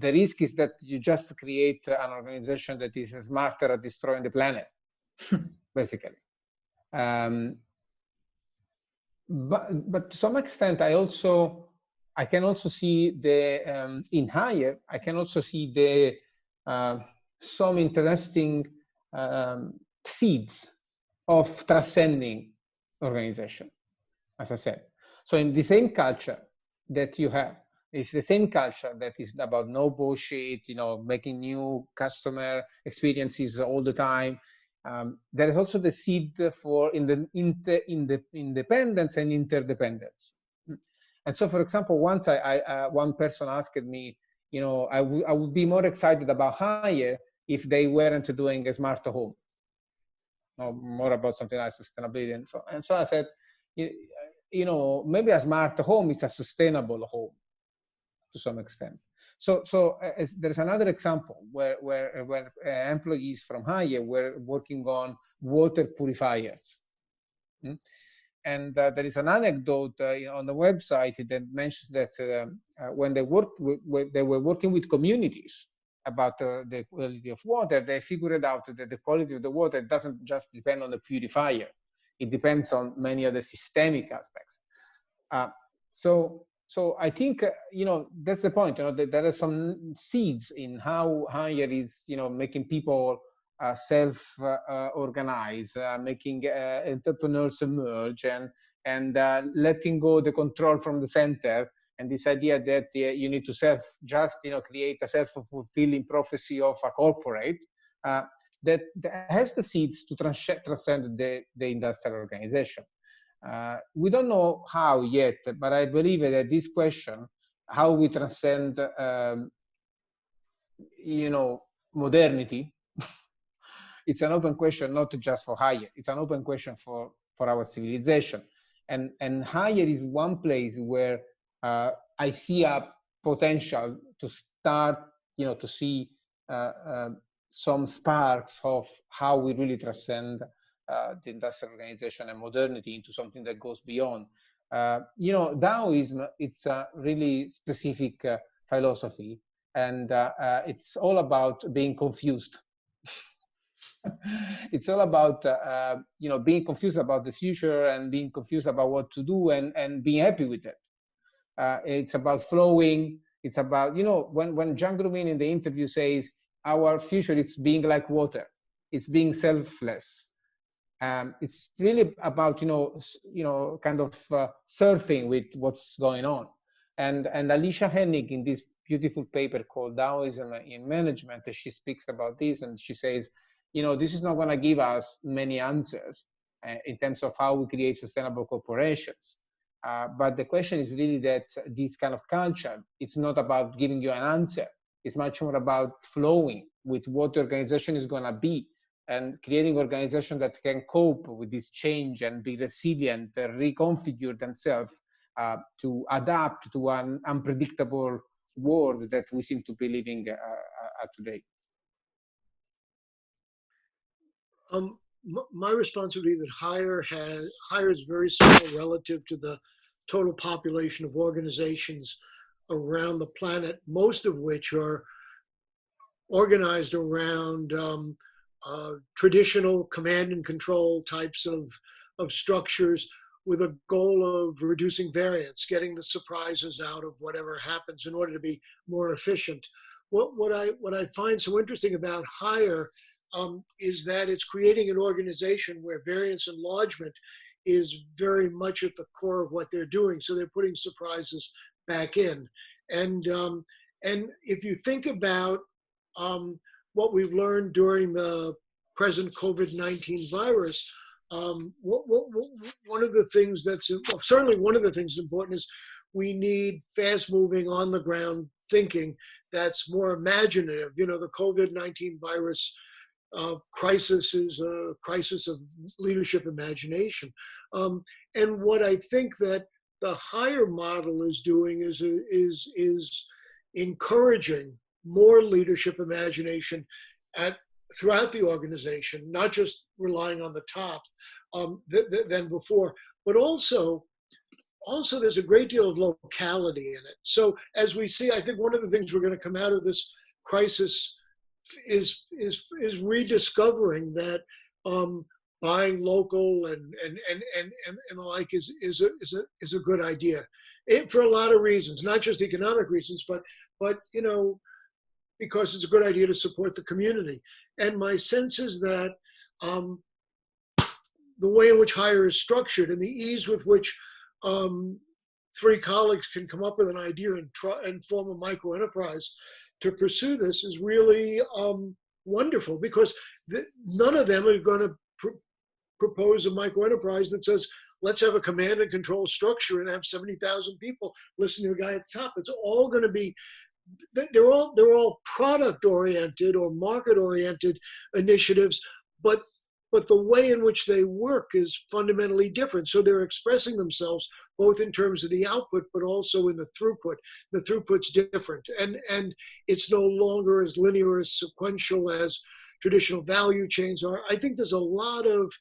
risk is that you just create an organization that is smarter at destroying the planet, basically. But to some extent, I can also see the in Hire, I can also see the some interesting seeds of transcending organization, as I said. So in the same culture that you have, it's the same culture that is about no bullshit, making new customer experiences all the time. There is also the seed for independence and interdependence. And so, for example, once one person asked me, I would be more excited about Hire if they weren't doing a smart home, or more about something like sustainability. And so I said, maybe a smart home is a sustainable home to some extent. So there's another example where employees from Hire were working on water purifiers. And there is an anecdote on the website that mentions that when they were working with communities about the quality of water, they figured out that the quality of the water doesn't just depend on the purifier. It depends on many other systemic aspects. So I think, that's the point, that there are some seeds in how Hire is, making people self-organize, making entrepreneurs emerge, and letting go the control from the center, and this idea that you need to create a self-fulfilling prophecy of a corporate that has the seeds to transcend the industrial organization. We don't know how yet, but I believe that this question, how we transcend, modernity, it's an open question, not just for Hire. It's an open question for our civilization. And Hire is one place where I see a potential to start, to see some sparks of how we really transcend the industrial organization and modernity into something that goes beyond. Taoism, it's a really specific philosophy, and it's all about being confused. It's all about being confused about the future and being confused about what to do and being happy with it. It's about flowing. It's about, when Zhang Ruimin in the interview says our future is being like water. It's being selfless. It's really about kind of surfing with what's going on. And Alicia Hennig, in this beautiful paper called Taoism in Management, she speaks about this, and she says, this is not going to give us many answers in terms of how we create sustainable corporations. But the question is really that this kind of culture, it's not about giving you an answer. It's much more about flowing with what the organization is going to be, and creating organizations that can cope with this change and be resilient, reconfigure themselves to adapt to an unpredictable world that we seem to be living today. My response would be that hire is very small relative to the total population of organizations around the planet, most of which are organized around traditional command and control types of structures, with a goal of reducing variance, getting the surprises out of whatever happens in order to be more efficient. What I find so interesting about hire is that it's creating an organization where variance enlargement is very much at the core of what they're doing. So they're putting surprises back in. And if you think about what we've learned during the present COVID-19 virus, one of the things certainly one of the things important is we need fast-moving, on-the-ground thinking that's more imaginative. The COVID-19 virus crisis is a crisis of leadership imagination. And what I think that the higher model is doing is encouraging more leadership imagination throughout the organization, not just relying on the top than before, but also there's a great deal of locality in it. So as we see, I think one of the things we're going to come out of this crisis is rediscovering that buying local and the like is a good idea, for a lot of reasons, not just economic reasons, but because it's a good idea to support the community. And my sense is that the way in which hire is structured and the ease with which three colleagues can come up with an idea and form a micro enterprise to pursue this is really wonderful, because none of them are going to propose a micro enterprise that says, let's have a command and control structure and have 70,000 people listen to the guy at the top. It's all going to be, they're all product oriented or market oriented initiatives, but the way in which they work is fundamentally different. So they're expressing themselves both in terms of the output, but also in the throughput. The throughput's different, and it's no longer as linear, as sequential as traditional value chains are. I think there's a lot of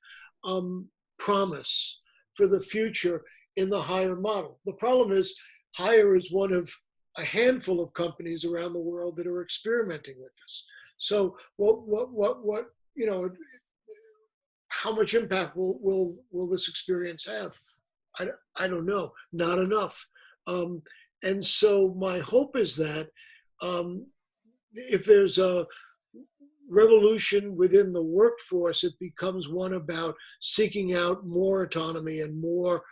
promise for the future in the hire model. The problem is hire is one of a handful of companies around the world that are experimenting with this. So how much impact will this experience have? I don't know, not enough. And so my hope is that if there's a revolution within the workforce, it becomes one about seeking out more autonomy and more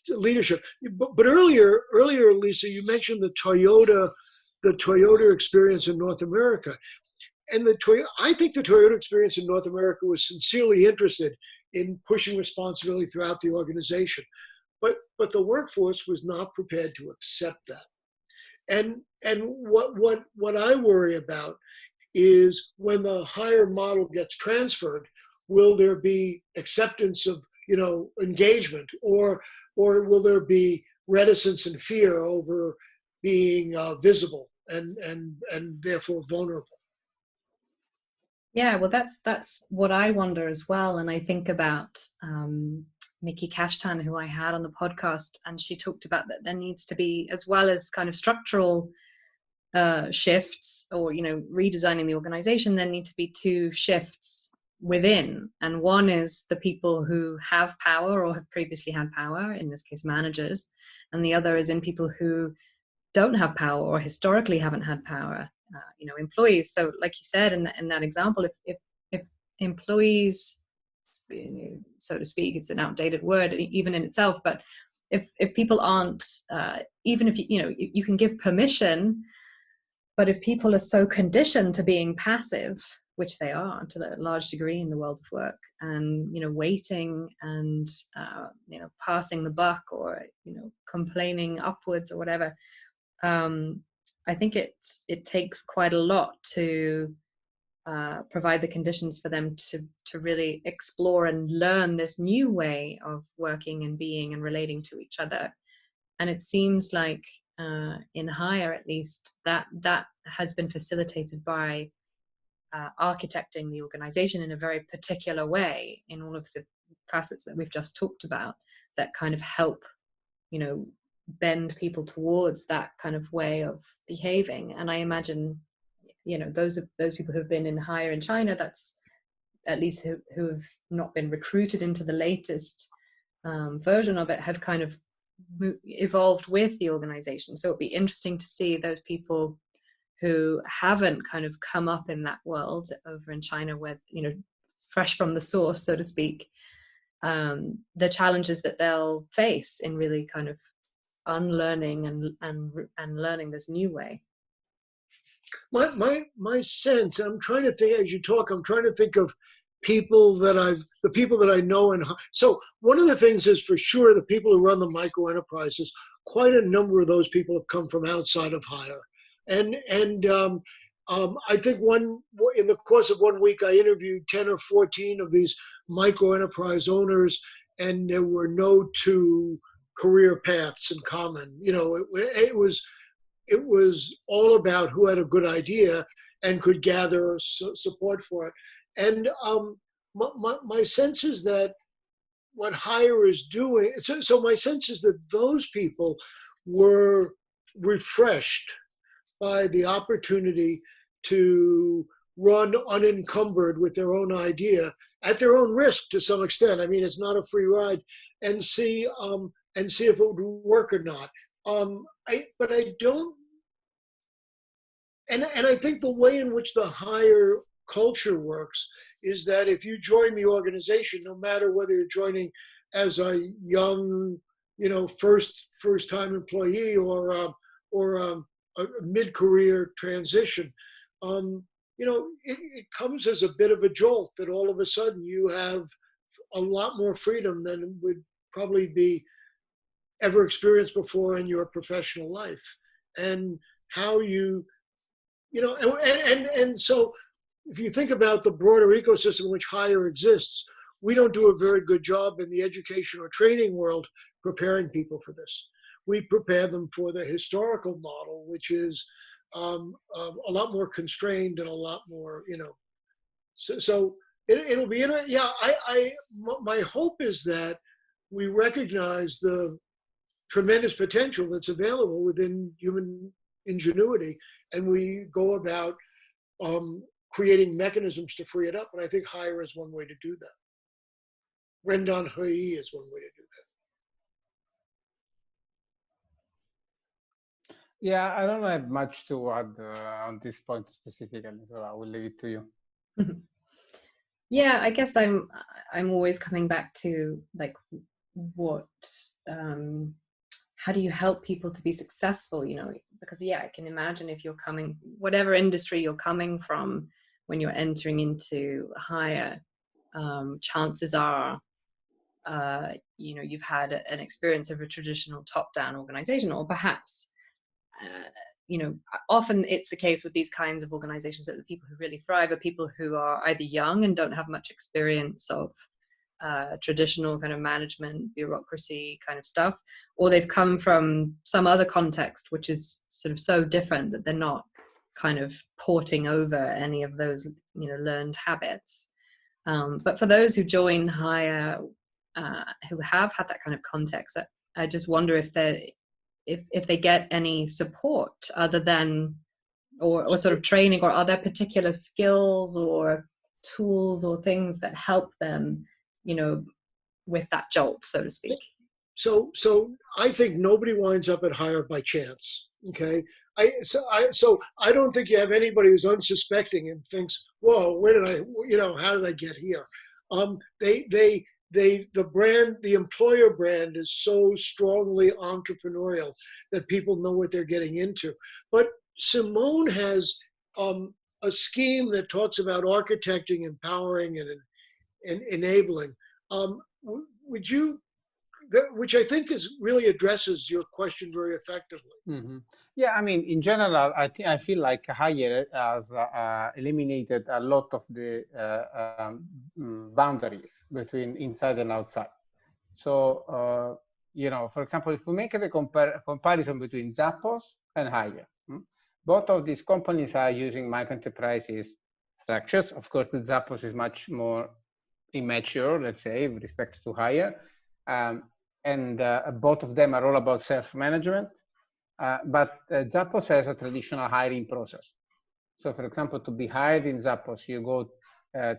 leadership. But earlier, Lisa, you mentioned the Toyota experience in North America. And I think the Toyota experience in North America was sincerely interested in pushing responsibility throughout the organization. But the workforce was not prepared to accept that. And what I worry about is when the higher model gets transferred, will there be acceptance of engagement, or will there be reticence and fear over being visible and therefore vulnerable? Yeah, well, that's what I wonder as well. And I think about Mickey Kashtan, who I had on the podcast, and she talked about that there needs to be, as well as kind of structural shifts or redesigning the organization, there need to be two shifts within. And one is the people who have power or have previously had power, in this case managers, and the other is in people who don't have power or historically haven't had power. employees. So like you said in that example, if employees, so to speak, it's an outdated word even in itself, but if people aren't, even if you can give permission, but if people are so conditioned to being passive, which they are to a large degree in the world of work, and waiting and passing the buck, or complaining upwards or whatever, I think it takes quite a lot to provide the conditions for them to really explore and learn this new way of working and being and relating to each other. And it seems like in hire, at least, that has been facilitated by architecting the organization in a very particular way, in all of the facets that we've just talked about, that kind of help bend people towards that kind of way of behaving. And I imagine those people who've been in hire in China, that's at least who have not been recruited into the latest version of it, have kind of evolved with the organization. So it'd be interesting to see those people who haven't kind of come up in that world over in China, where fresh from the source, so to speak, the challenges that they'll face in really kind of unlearning and learning this new way. My sense, I'm trying to think as you talk, I'm trying to think of the people that I know. And so one of the things is, for sure, the people who run the micro enterprises, quite a number of those people have come from outside of hire. And I think in the course of 1 week, I interviewed 10 or 14 of these micro enterprise owners, and there were no two career paths in common. It was all about who had a good idea and could gather support for it. And my sense is that what hire is doing, so my sense is that those people were refreshed by the opportunity to run unencumbered with their own idea at their own risk to some extent. I mean, it's not a free ride, and see if it would work or not. But I don't, and I think the way in which the hire culture works is that if you join the organization, no matter whether you're joining as a young, first time employee or a mid-career transition, it comes as a bit of a jolt that all of a sudden you have a lot more freedom than would probably be ever experienced before in your professional life. And how and so if you think about the broader ecosystem in which hire exists, we don't do a very good job in the education or training world preparing people for this. We prepare them for the historical model, which is a lot more constrained and a lot more, So it'll be interesting. Yeah, my hope is that we recognize the tremendous potential that's available within human ingenuity, and we go about creating mechanisms to free it up. And I think hire is one way to do that. RenDanHeYi is one way to do that. Yeah, I don't have much to add on this point specifically, so I will leave it to you. Yeah, I guess I'm always coming back to like how do you help people to be successful? Because I can imagine if you're coming, whatever industry you're coming from, when you're entering into hire, chances are, you've had an experience of a traditional top-down organization, or perhaps, often it's the case with these kinds of organizations that the people who really thrive are people who are either young and don't have much experience of traditional kind of management, bureaucracy kind of stuff, or they've come from some other context which is sort of so different that they're not kind of porting over any of those learned habits. But for those who join hire, who have had that kind of context, I just wonder if they get any support other than or sort of training, or are there particular skills or tools or things that help them with that jolt, so to speak? So I think nobody winds up at hire by chance. Okay, So I don't think you have anybody who's unsuspecting and thinks, "Whoa, where did I? How did I get here?" The employer brand is so strongly entrepreneurial that people know what they're getting into. But Simone has a scheme that talks about architecting, empowering, and enabling. Would you? Which I think really addresses your question very effectively. Mm-hmm. Yeah, I mean, in general, I feel like Hire has eliminated a lot of the boundaries between inside and outside. So, for example, if we make the comparison between Zappos and Hire, both of these companies are using microenterprises structures. Of course, the Zappos is much more immature, let's say, with respect to Hire. And both of them are all about self-management, but Zappos has a traditional hiring process. So, for example, to be hired in Zappos, you go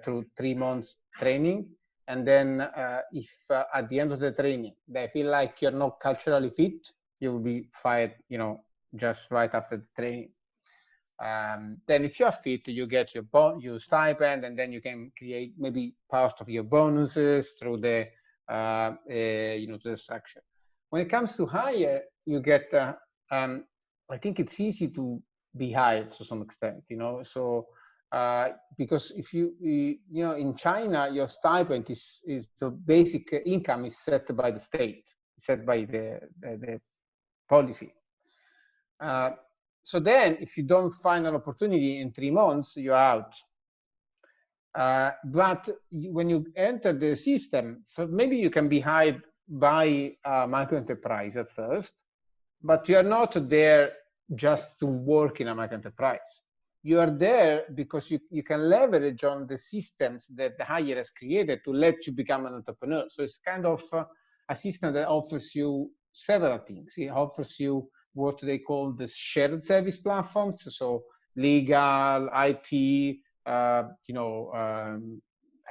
through 3 months training, and then if at the end of the training they feel like you're not culturally fit, you will be fired, just right after the training. Then if you're fit, you get your stipend, and then you can create maybe part of your bonuses through the the structure. When it comes to hire, you get I think it's easy to be hired to some extent, so because if you in China, your stipend is the basic income is set by the state, set by the policy. So then if you don't find an opportunity in 3 months, you're out. But when you enter the system, so maybe you can be hired by a microenterprise at first, but you are not there just to work in a microenterprise. You are there because you can leverage on the systems that the hire has created to let you become an entrepreneur. So it's kind of a system that offers you several things. It offers you what they call the shared service platforms, so legal, IT,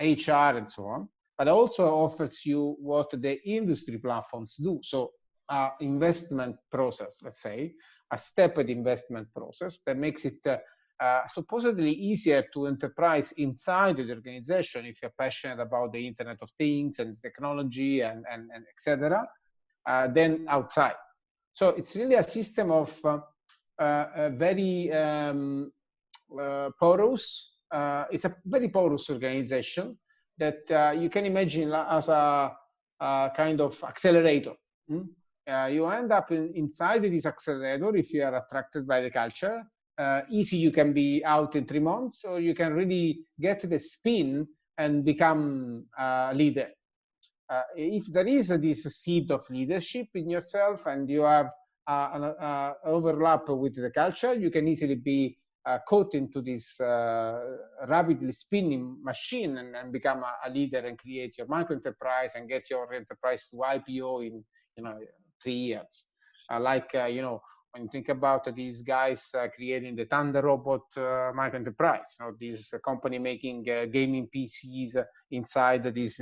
HR, and so on. But also offers you what the industry platforms do. So investment process, let's say, a stepped investment process that makes it supposedly easier to enterprise inside the organization if you're passionate about the Internet of Things and technology and etc. Than outside. So it's really a system of very porous. It's a very porous organization that you can imagine as a kind of accelerator. You end up inside this accelerator if you are attracted by the culture. Easy, you can be out in 3 months, or you can really get the spin and become a leader. If there is this seed of leadership in yourself and you have an overlap with the culture, you can easily be caught into this rapidly spinning machine and become a leader and create your microenterprise and get your enterprise to IPO in 3 years. When you think about these guys creating the Thunder Robot microenterprise, this company making gaming PCs inside this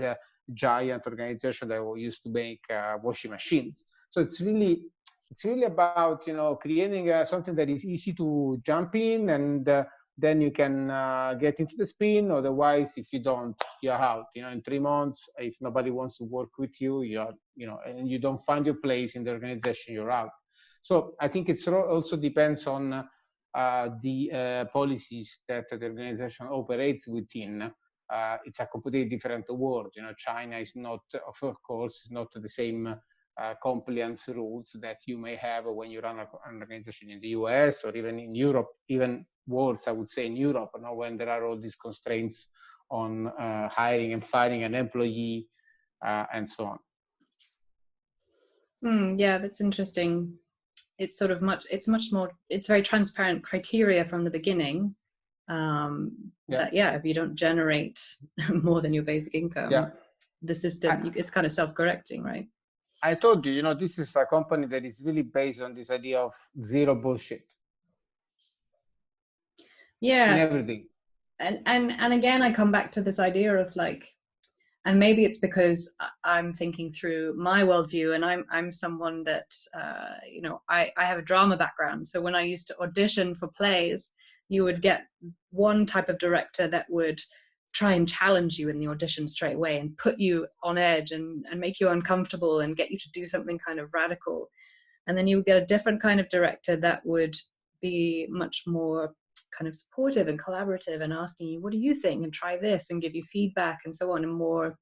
giant organization that used to make washing machines. So it's really about creating something that is easy to jump in, and then you can get into the spin. Otherwise, if you don't, you're out. In 3 months, if nobody wants to work with you, and you don't find your place in the organization, you're out. So I think it also depends on the policies that the organization operates within. It's a completely different world. China is not, of course, not the same compliance rules that you may have when you run an organization in the US or even in Europe, even worse, I would say, in Europe, when there are all these constraints on hiring and firing an employee and so on. Yeah, that's interesting. It's sort of it's very transparent criteria from the beginning. That if you don't generate more than your basic income, the system, it's kind of self-correcting, right? I told you, this is a company that is really based on this idea of zero bullshit. Yeah. In everything. And again, I come back to this idea of And maybe it's because I'm thinking through my worldview, and I'm someone that, you know, I have a drama background. So when I used to audition for plays, you would get one type of director that would try and challenge you in the audition straight away and put you on edge and make you uncomfortable and get you to do something kind of radical. And then you would get a different kind of director that would be much more kind of supportive and collaborative and asking you, what do you think? And try this and give you feedback and so on, and more,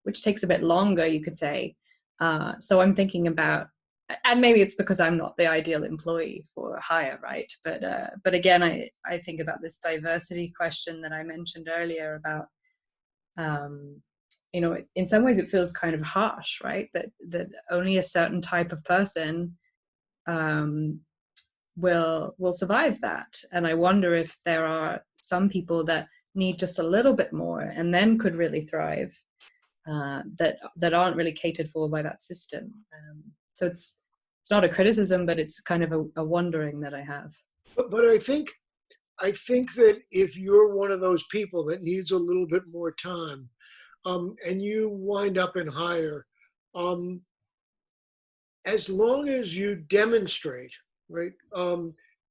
which takes a bit longer, you could say. So I'm thinking about, and maybe it's because I'm not the ideal employee for hire, right? But again, I think about this diversity question that I mentioned earlier about, you know, in some ways it feels kind of harsh, right? That only a certain type of person will survive that. And I wonder if there are some people that need just a little bit more and then could really thrive, that aren't really catered for by that system. So it's not a criticism, but it's kind of a wondering that I have. But I think that if you're one of those people that needs a little bit more time, and you wind up in hire, as long as you demonstrate, right,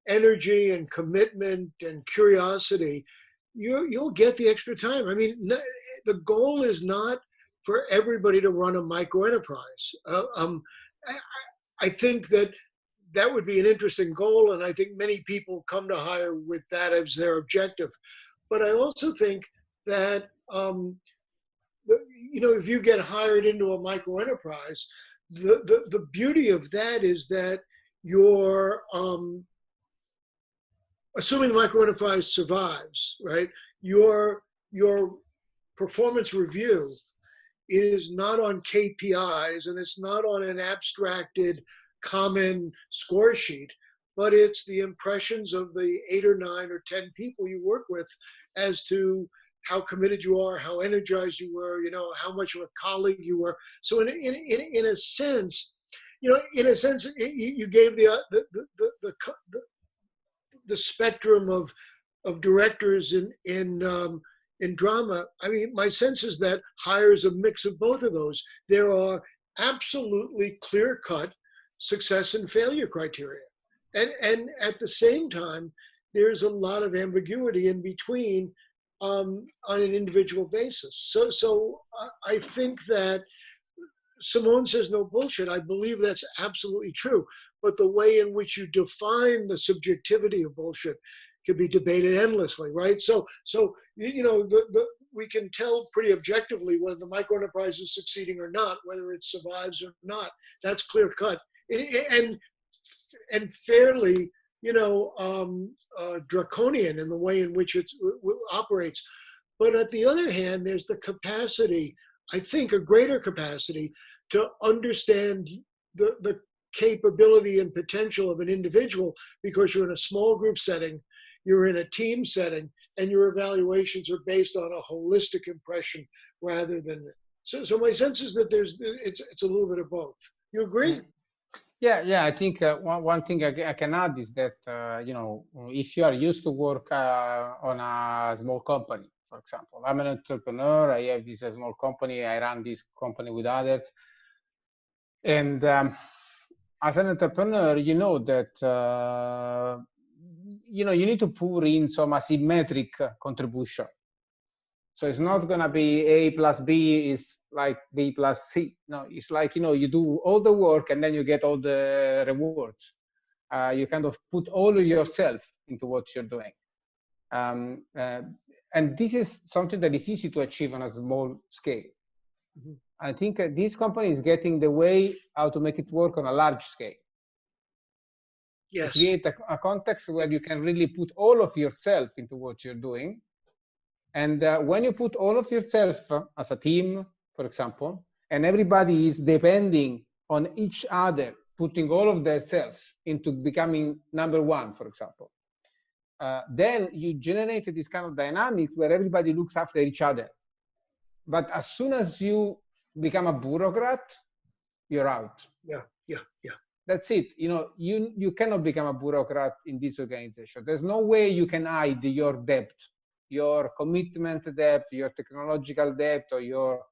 energy and commitment and curiosity, you'll get the extra time. I mean, the goal is not for everybody to run a micro enterprise. I think that would be an interesting goal, and I think many people come to hire with that as their objective. But I also think that you know, if you get hired into a micro enterprise, the beauty of that is that you're assuming the micro enterprise survives, right? Your performance review is not on KPIs, and it's not on an abstracted common score sheet, but it's the impressions of the 8 or 9 or 10 people you work with as to how committed you are, how energized you were, you know, how much of a colleague you were. So in a sense, you know, you gave the spectrum of directors in drama. I mean, my sense is that hire is a mix of both of those. There are absolutely clear-cut success and failure criteria. And at the same time, there's a lot of ambiguity in between on an individual basis. So I think that Simone says no bullshit. I believe that's absolutely true. But the way in which you define the subjectivity of bullshit can be debated endlessly, right? So you know, we can tell pretty objectively whether the micro enterprise is succeeding or not, whether it survives or not. That's clear cut and fairly, you know, draconian in the way in which it operates. But at the other hand, there's the capacity, I think a greater capacity, to understand the capability and potential of an individual, because you're in a small group setting, you're in a team setting, and your evaluations are based on a holistic impression rather than. So my sense is that it's a little bit of both. You agree? Yeah. I think one thing I can add is that you know, if you are used to work on a small company, for example, I'm an entrepreneur. I have this small company. I run this company with others, and as an entrepreneur, you know that you know, you need to pour in some asymmetric contribution. So it's not going to be A plus B is like B plus C. No, it's like, you know, you do all the work and then you get all the rewards. You kind of put all of yourself into what you're doing. And this is something that is easy to achieve on a small scale. Mm-hmm. I think this company is getting the way how to make it work on a large scale. Yes. To create a context where you can really put all of yourself into what you're doing. And when you put all of yourself as a team, for example, and everybody is depending on each other, putting all of themselves into becoming number one, for example, then you generate this kind of dynamic where everybody looks after each other. But as soon as you become a bureaucrat, you're out. Yeah. That's it. You know, you cannot become a bureaucrat in this organization. There's no way you can hide your debt, your commitment debt, your technological debt, or your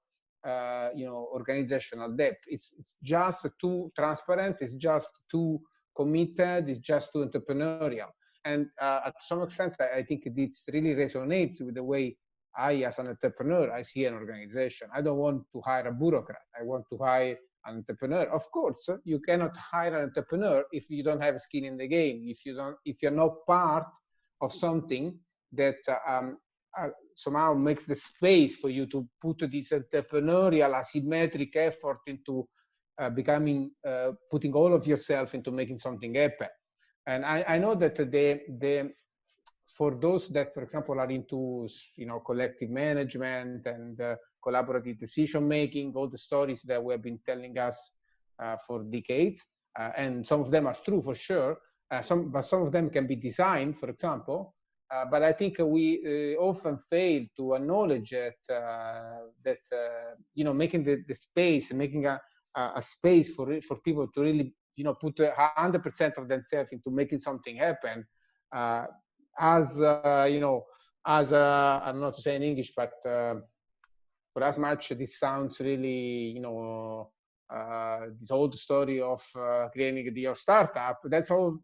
organizational depth. It's just too transparent. It's just too committed. It's just too entrepreneurial. And at some extent, I think this really resonates with the way I, as an entrepreneur, I see an organization. I don't want to hire a bureaucrat. I want to hire an entrepreneur. Of course, you cannot hire an entrepreneur if you don't have skin in the game. If you're not part of something that somehow makes the space for you to put this entrepreneurial asymmetric effort into putting all of yourself into making something happen. And I know that for those that, for example, are into collective management and collaborative decision making, all the stories that we have been telling us for decades, and some of them are true for sure. But some of them can be designed, for example. But I think we often fail to acknowledge that making the space, making a space for people to really put 100% of themselves into making something happen. I'm not saying English, but for as much this sounds really this old story of creating your startup. That's all.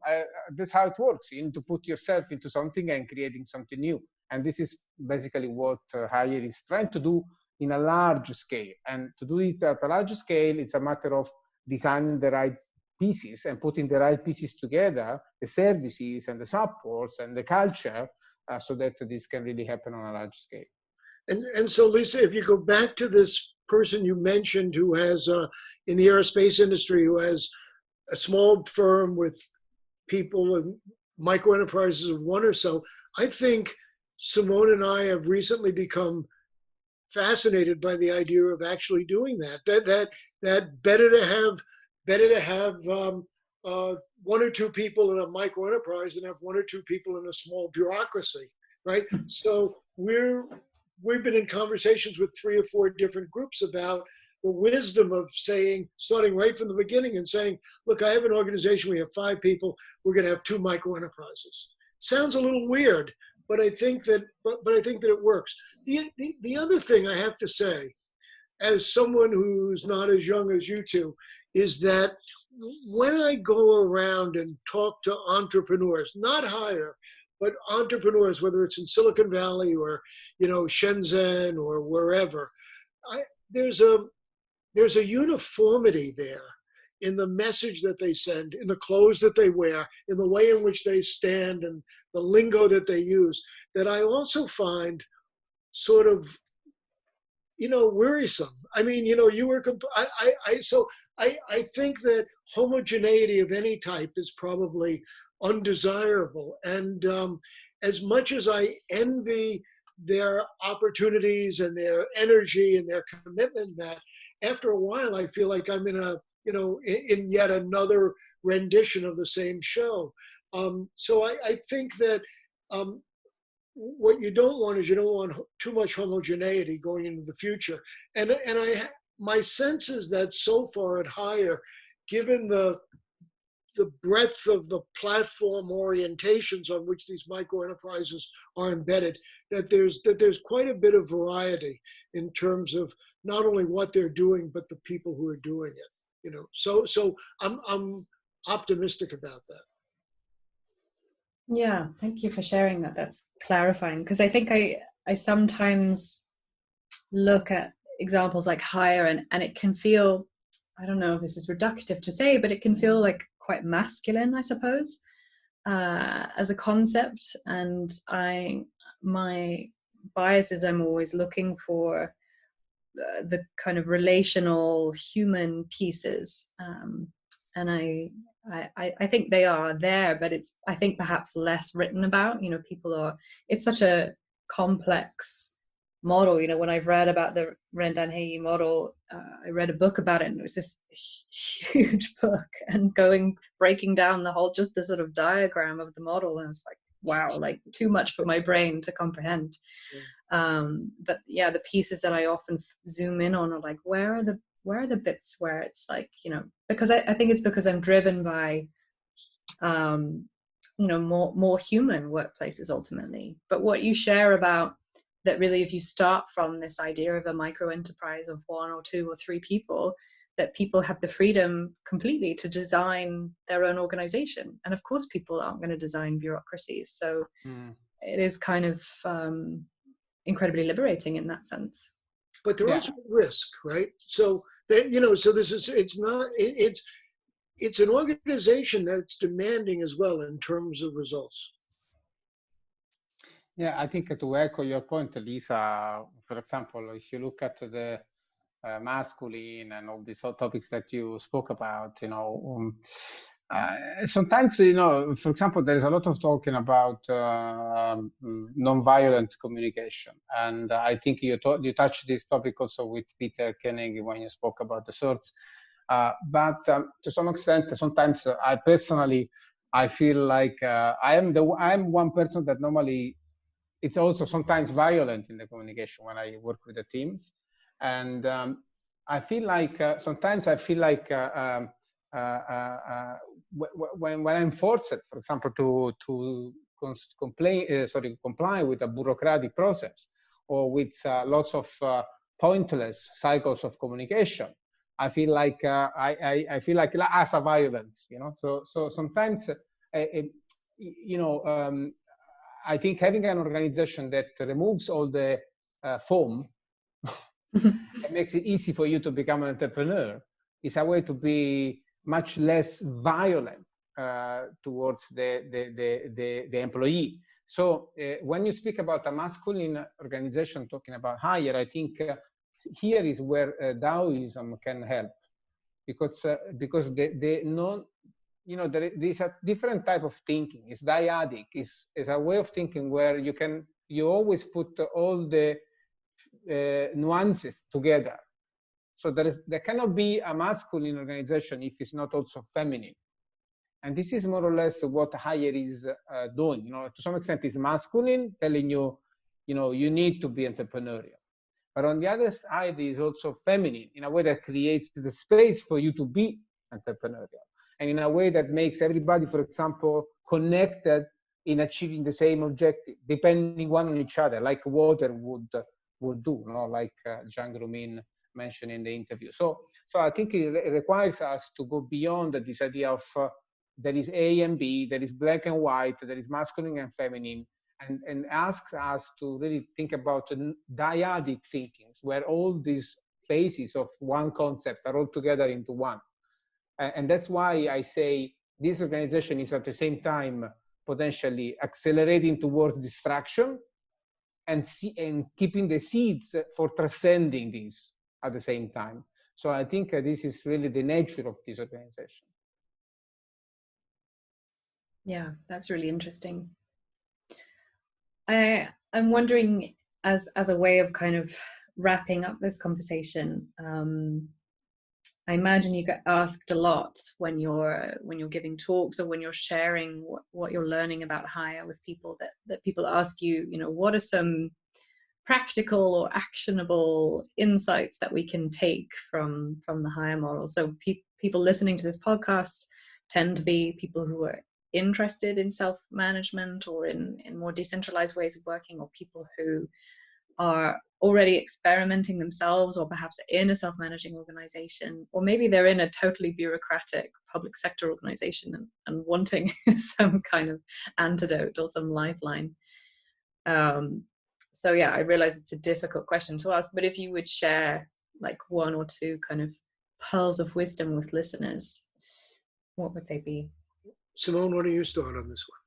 That's how it works. You need to put yourself into something and creating something new. And this is basically what HeYi is trying to do in a large scale. And to do it at a large scale, it's a matter of designing the right pieces and putting the right pieces together, the services and the supports and the culture, so that this can really happen on a large scale. And so, Lisa, if you go back to this person you mentioned who has, in the aerospace industry, who has a small firm with people and micro enterprises of one or so, I think Simone and I have recently become fascinated by the idea of actually doing that. That better to have one or two people in a micro enterprise than have one or two people in a small bureaucracy, right? So we've been in conversations with 3 or 4 different groups about the wisdom of starting right from the beginning and saying, look, I have an organization, we have 5 people, we're going to have 2 micro enterprises. Sounds a little weird, but I think that it works. The other thing I have to say, as someone who's not as young as you two, is that when I go around and talk to entrepreneurs, not hire, but entrepreneurs, whether it's in Silicon Valley or Shenzhen or wherever, there's a uniformity there in the message that they send, in the clothes that they wear, in the way in which they stand, and the lingo that they use, that I also find sort of worrisome. I mean, I think that homogeneity of any type is probably undesirable. And as much as I envy their opportunities and their energy and their commitment, that after a while I feel like I'm in yet another rendition of the same show. So I think that what you don't want is too much homogeneity going into the future. And my sense is that so far at HeYi, given the breadth of the platform orientations on which these micro enterprises are embedded, that there's quite a bit of variety in terms of not only what they're doing, but the people who are doing it. So I'm optimistic about that. Yeah, thank you for sharing that. That's clarifying, because I think I sometimes look at examples like HeYi and it can feel, I don't know if this is reductive to say, but it can feel like quite masculine, I suppose, as a concept. And my bias is I'm always looking for the kind of relational human pieces. And I think they are there, but it's, I think, perhaps less written about. It's such a complex model. When I've read about the RenDanHeYi model, I read a book about it, and it was this huge book, and breaking down the sort of diagram of the model, and it's like, wow, like too much for my brain to comprehend. But yeah, the pieces that I often zoom in on are like, where are the bits where it's like, because I think it's because I'm driven by, more human workplaces ultimately. But what you share about that really, if you start from this idea of a micro enterprise of 1 or 2 or 3 people, that people have the freedom completely to design their own organization. And of course, people aren't going to design bureaucracies. So it is kind of incredibly liberating in that sense. But there are also risk, right? So that, you know, so this is, it's not, it's an organization that's demanding as well in terms of results. Yeah, I think to echo your point, Lisa, for example, if you look at the masculine and all these topics that you spoke about, you know, sometimes, you know, for example, there is a lot of talking about non-violent communication, and I think you touched this topic also with Peter Koenig when you spoke about the swords. But to some extent, sometimes I personally, I feel like I'm one person that normally, it's also sometimes violent in the communication when I work with the teams. And I feel like sometimes I feel like when I'm forced, for example, to comply with a bureaucratic process or with lots of pointless cycles of communication, I feel like I feel like as a violence, you know. So sometimes, you know, I think having an organization that removes all the foam it makes it easy for you to become an entrepreneur is a way to be much less violent towards the employee. So when you speak about a masculine organization talking about hire, I think here is where Taoism can help, because the non, you know, there is a different type of thinking. It's dyadic. It's a way of thinking where you always put all the nuances together. So there cannot be a masculine organization if it's not also feminine. And this is more or less what hire is doing. You know, to some extent, it's masculine, telling you, you know, you need to be entrepreneurial. But on the other side, is also feminine in a way that creates the space for you to be entrepreneurial, and in a way that makes everybody, for example, connected in achieving the same objective, depending one on each other, like water would do, you know, like Zhang Ruimin mentioned in the interview. So I think it requires us to go beyond this idea of there is A and B, there is black and white, there is masculine and feminine, and asks us to really think about dyadic thinkings, where all these phases of one concept are all together into one. And that's why I say this organization is at the same time potentially accelerating towards distraction and keeping the seeds for transcending this at the same time. So I think this is really the nature of this organization. Yeah, that's really interesting. I'm wondering, as a way of kind of wrapping up this conversation, I imagine you get asked a lot when you're giving talks or when you're sharing what you're learning about hire with people, that people ask you, you know, what are some practical or actionable insights that we can take from the hire model? So people listening to this podcast tend to be people who are interested in self-management or in more decentralized ways of working, or people who are already experimenting themselves, or perhaps in a self-managing organization, or maybe they're in a totally bureaucratic public sector organization and wanting some kind of antidote or some lifeline. So yeah, I realize it's a difficult question to ask, but if you would share like 1 or 2 kind of pearls of wisdom with listeners, what would they be? Simone, what do you start on this one?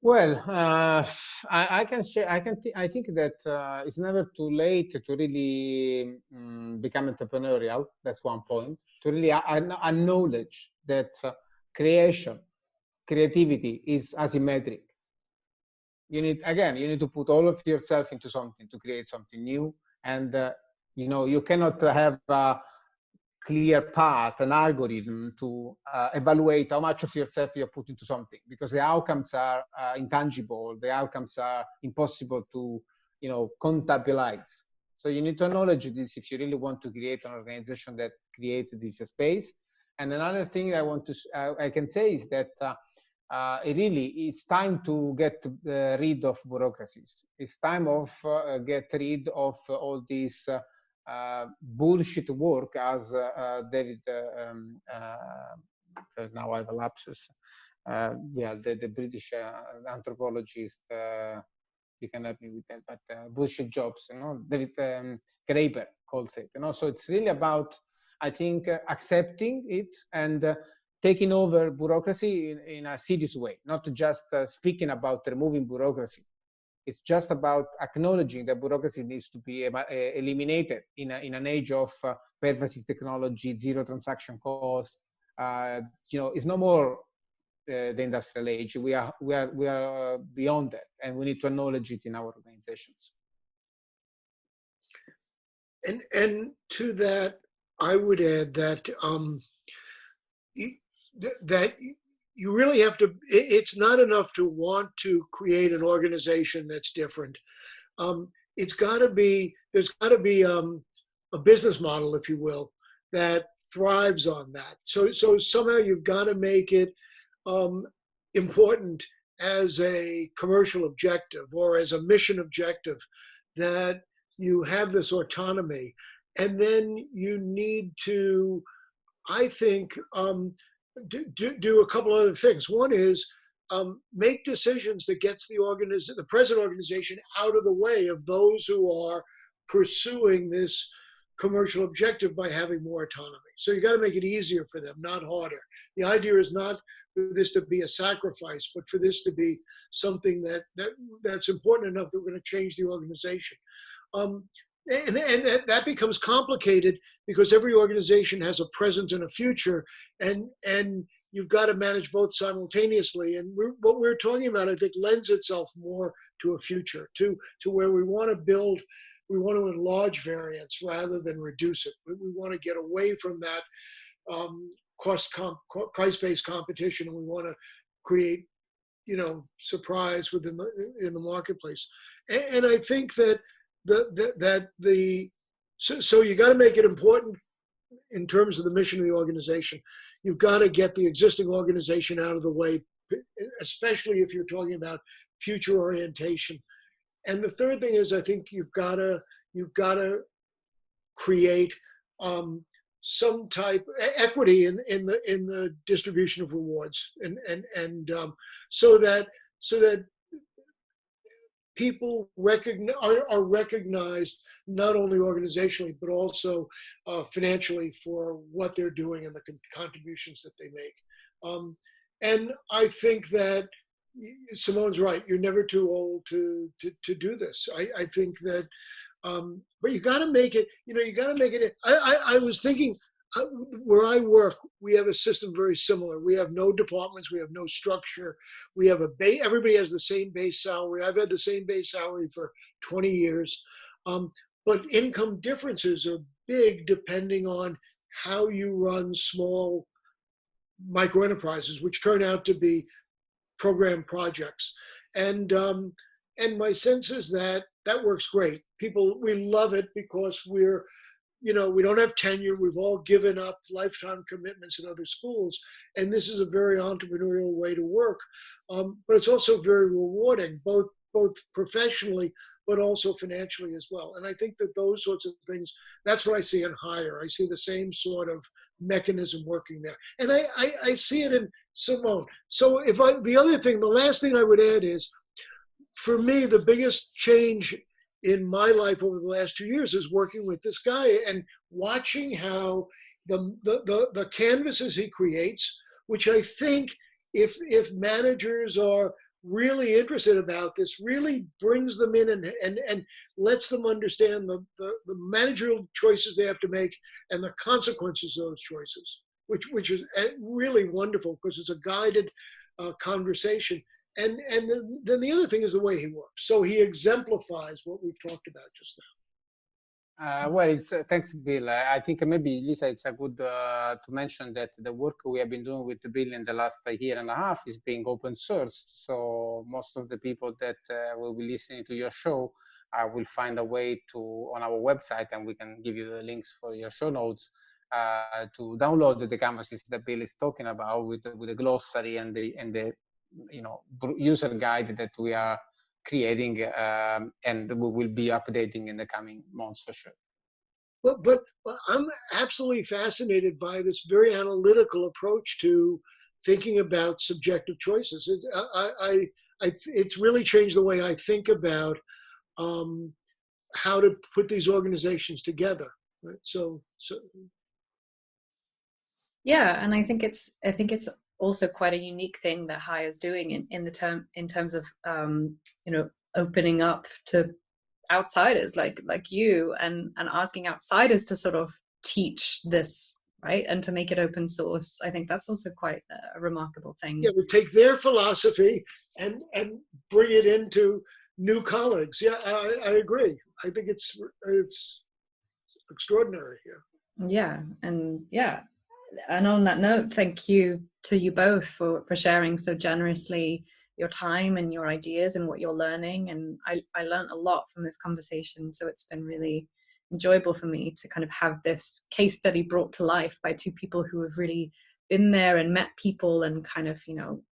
Well, I can share. I think that it's never too late to really become entrepreneurial. That's one point. To really acknowledge that creativity is asymmetric. You need to put all of yourself into something to create something new, and you know, you cannot have a clear path, an algorithm to evaluate how much of yourself you put into something, because the outcomes are intangible, the outcomes are impossible to, you know, contabilize. So you need to acknowledge this if you really want to create an organization that creates this space. And another thing I can say is that it really it's time to get rid of bureaucracies. It's time of get rid of all these bullshit work, as David. Now I have a lapsus. Yeah, the British anthropologist. You can help me with that, but bullshit jobs, David Graeber calls it, So it's really about, I think, accepting it and taking over bureaucracy in a serious way, not just speaking about removing bureaucracy. It's just about acknowledging that bureaucracy needs to be eliminated in an age of pervasive technology, zero transaction cost. It's no more the industrial age. We are beyond that, and we need to acknowledge it in our organizations. And to that, I would add that that you really have to. It's not enough to want to create an organization that's different. It's got to be. There's got to be a business model, if you will, that thrives on that. So somehow you've got to make it important as a commercial objective or as a mission objective, that you have this autonomy. And then you need to, I think, do a couple other things. One is make decisions that gets the present organization out of the way of those who are pursuing this commercial objective by having more autonomy. So you got to make it easier for them, not harder. The idea is not for this to be a sacrifice, but for this to be something that's important enough that we're going to change the organization. And that becomes complicated because every organization has a present and a future, and you've got to manage both simultaneously. And what we're talking about, I think, lends itself more to a future, to where we want to build. We want to enlarge variance rather than reduce it. We want to get away from that price-based competition, and we want to create, surprise in the marketplace. And I think that so you got to make it important in terms of the mission of the organization. You've got to get the existing organization out of the way, especially if you're talking about future orientation. And the third thing is, I think you've got to create some type equity in the distribution of rewards, and so that people are recognized not only organizationally but also financially for what they're doing and the contributions that they make. And I think that Simone's right. You're never too old to do this. I think that, but you got to make it. You got to make it. I was thinking, where I work, we have a system very similar. We have no departments. We have no structure. We have everybody has the same base salary. I've had the same base salary for 20 years. But income differences are big depending on how you run small micro enterprises, which turn out to be program projects. And my sense is that works great. We love it because we don't have tenure. We've all given up lifetime commitments in other schools. And this is a very entrepreneurial way to work. But it's also very rewarding, both professionally, but also financially as well. And I think that those sorts of things, that's what I see in Hire. I see the same sort of mechanism working there. And I see it in Simone. So the last thing I would add is, for me, the biggest change in my life over the last 2 years is working with this guy and watching how the canvases he creates, which I think if managers are really interested about this, really brings them in and lets them understand the managerial choices they have to make and the consequences of those choices, which is really wonderful because it's a guided conversation. And then the other thing is the way he works. So he exemplifies what we've talked about just now. Well, thanks, Bill. I think maybe, Lisa, it's a good to mention that the work we have been doing with Bill in the last year and a half is being open sourced. So most of the people that will be listening to your show will find a way on our website, and we can give you the links for your show notes to download the canvases that Bill is talking about with the glossary and the user guide that we are creating, and we will be updating in the coming months for sure. But I'm absolutely fascinated by this very analytical approach to thinking about subjective choices. It's really changed the way I think about how to put these organizations together. Right? So yeah, and I think it's also quite a unique thing that HeYi is doing in terms of opening up to outsiders like you and asking outsiders to sort of teach this, right, and to make it open source. I think that's also quite a remarkable thing. Yeah, we take their philosophy and bring it into new colleagues. Yeah, I agree. I think it's extraordinary. Yeah, and on that note, thank you to you both for sharing so generously your time and your ideas and what you're learning. And I learned a lot from this conversation, so it's been really enjoyable for me to kind of have this case study brought to life by two people who have really been there and met people and kind of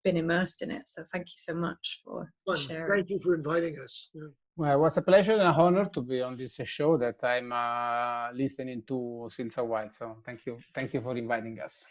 been immersed in it. So thank you so much for sharing. Thank you for inviting us. Yeah. Well, it was a pleasure and an honor to be on this show that I'm listening to since a while. So thank you for inviting us.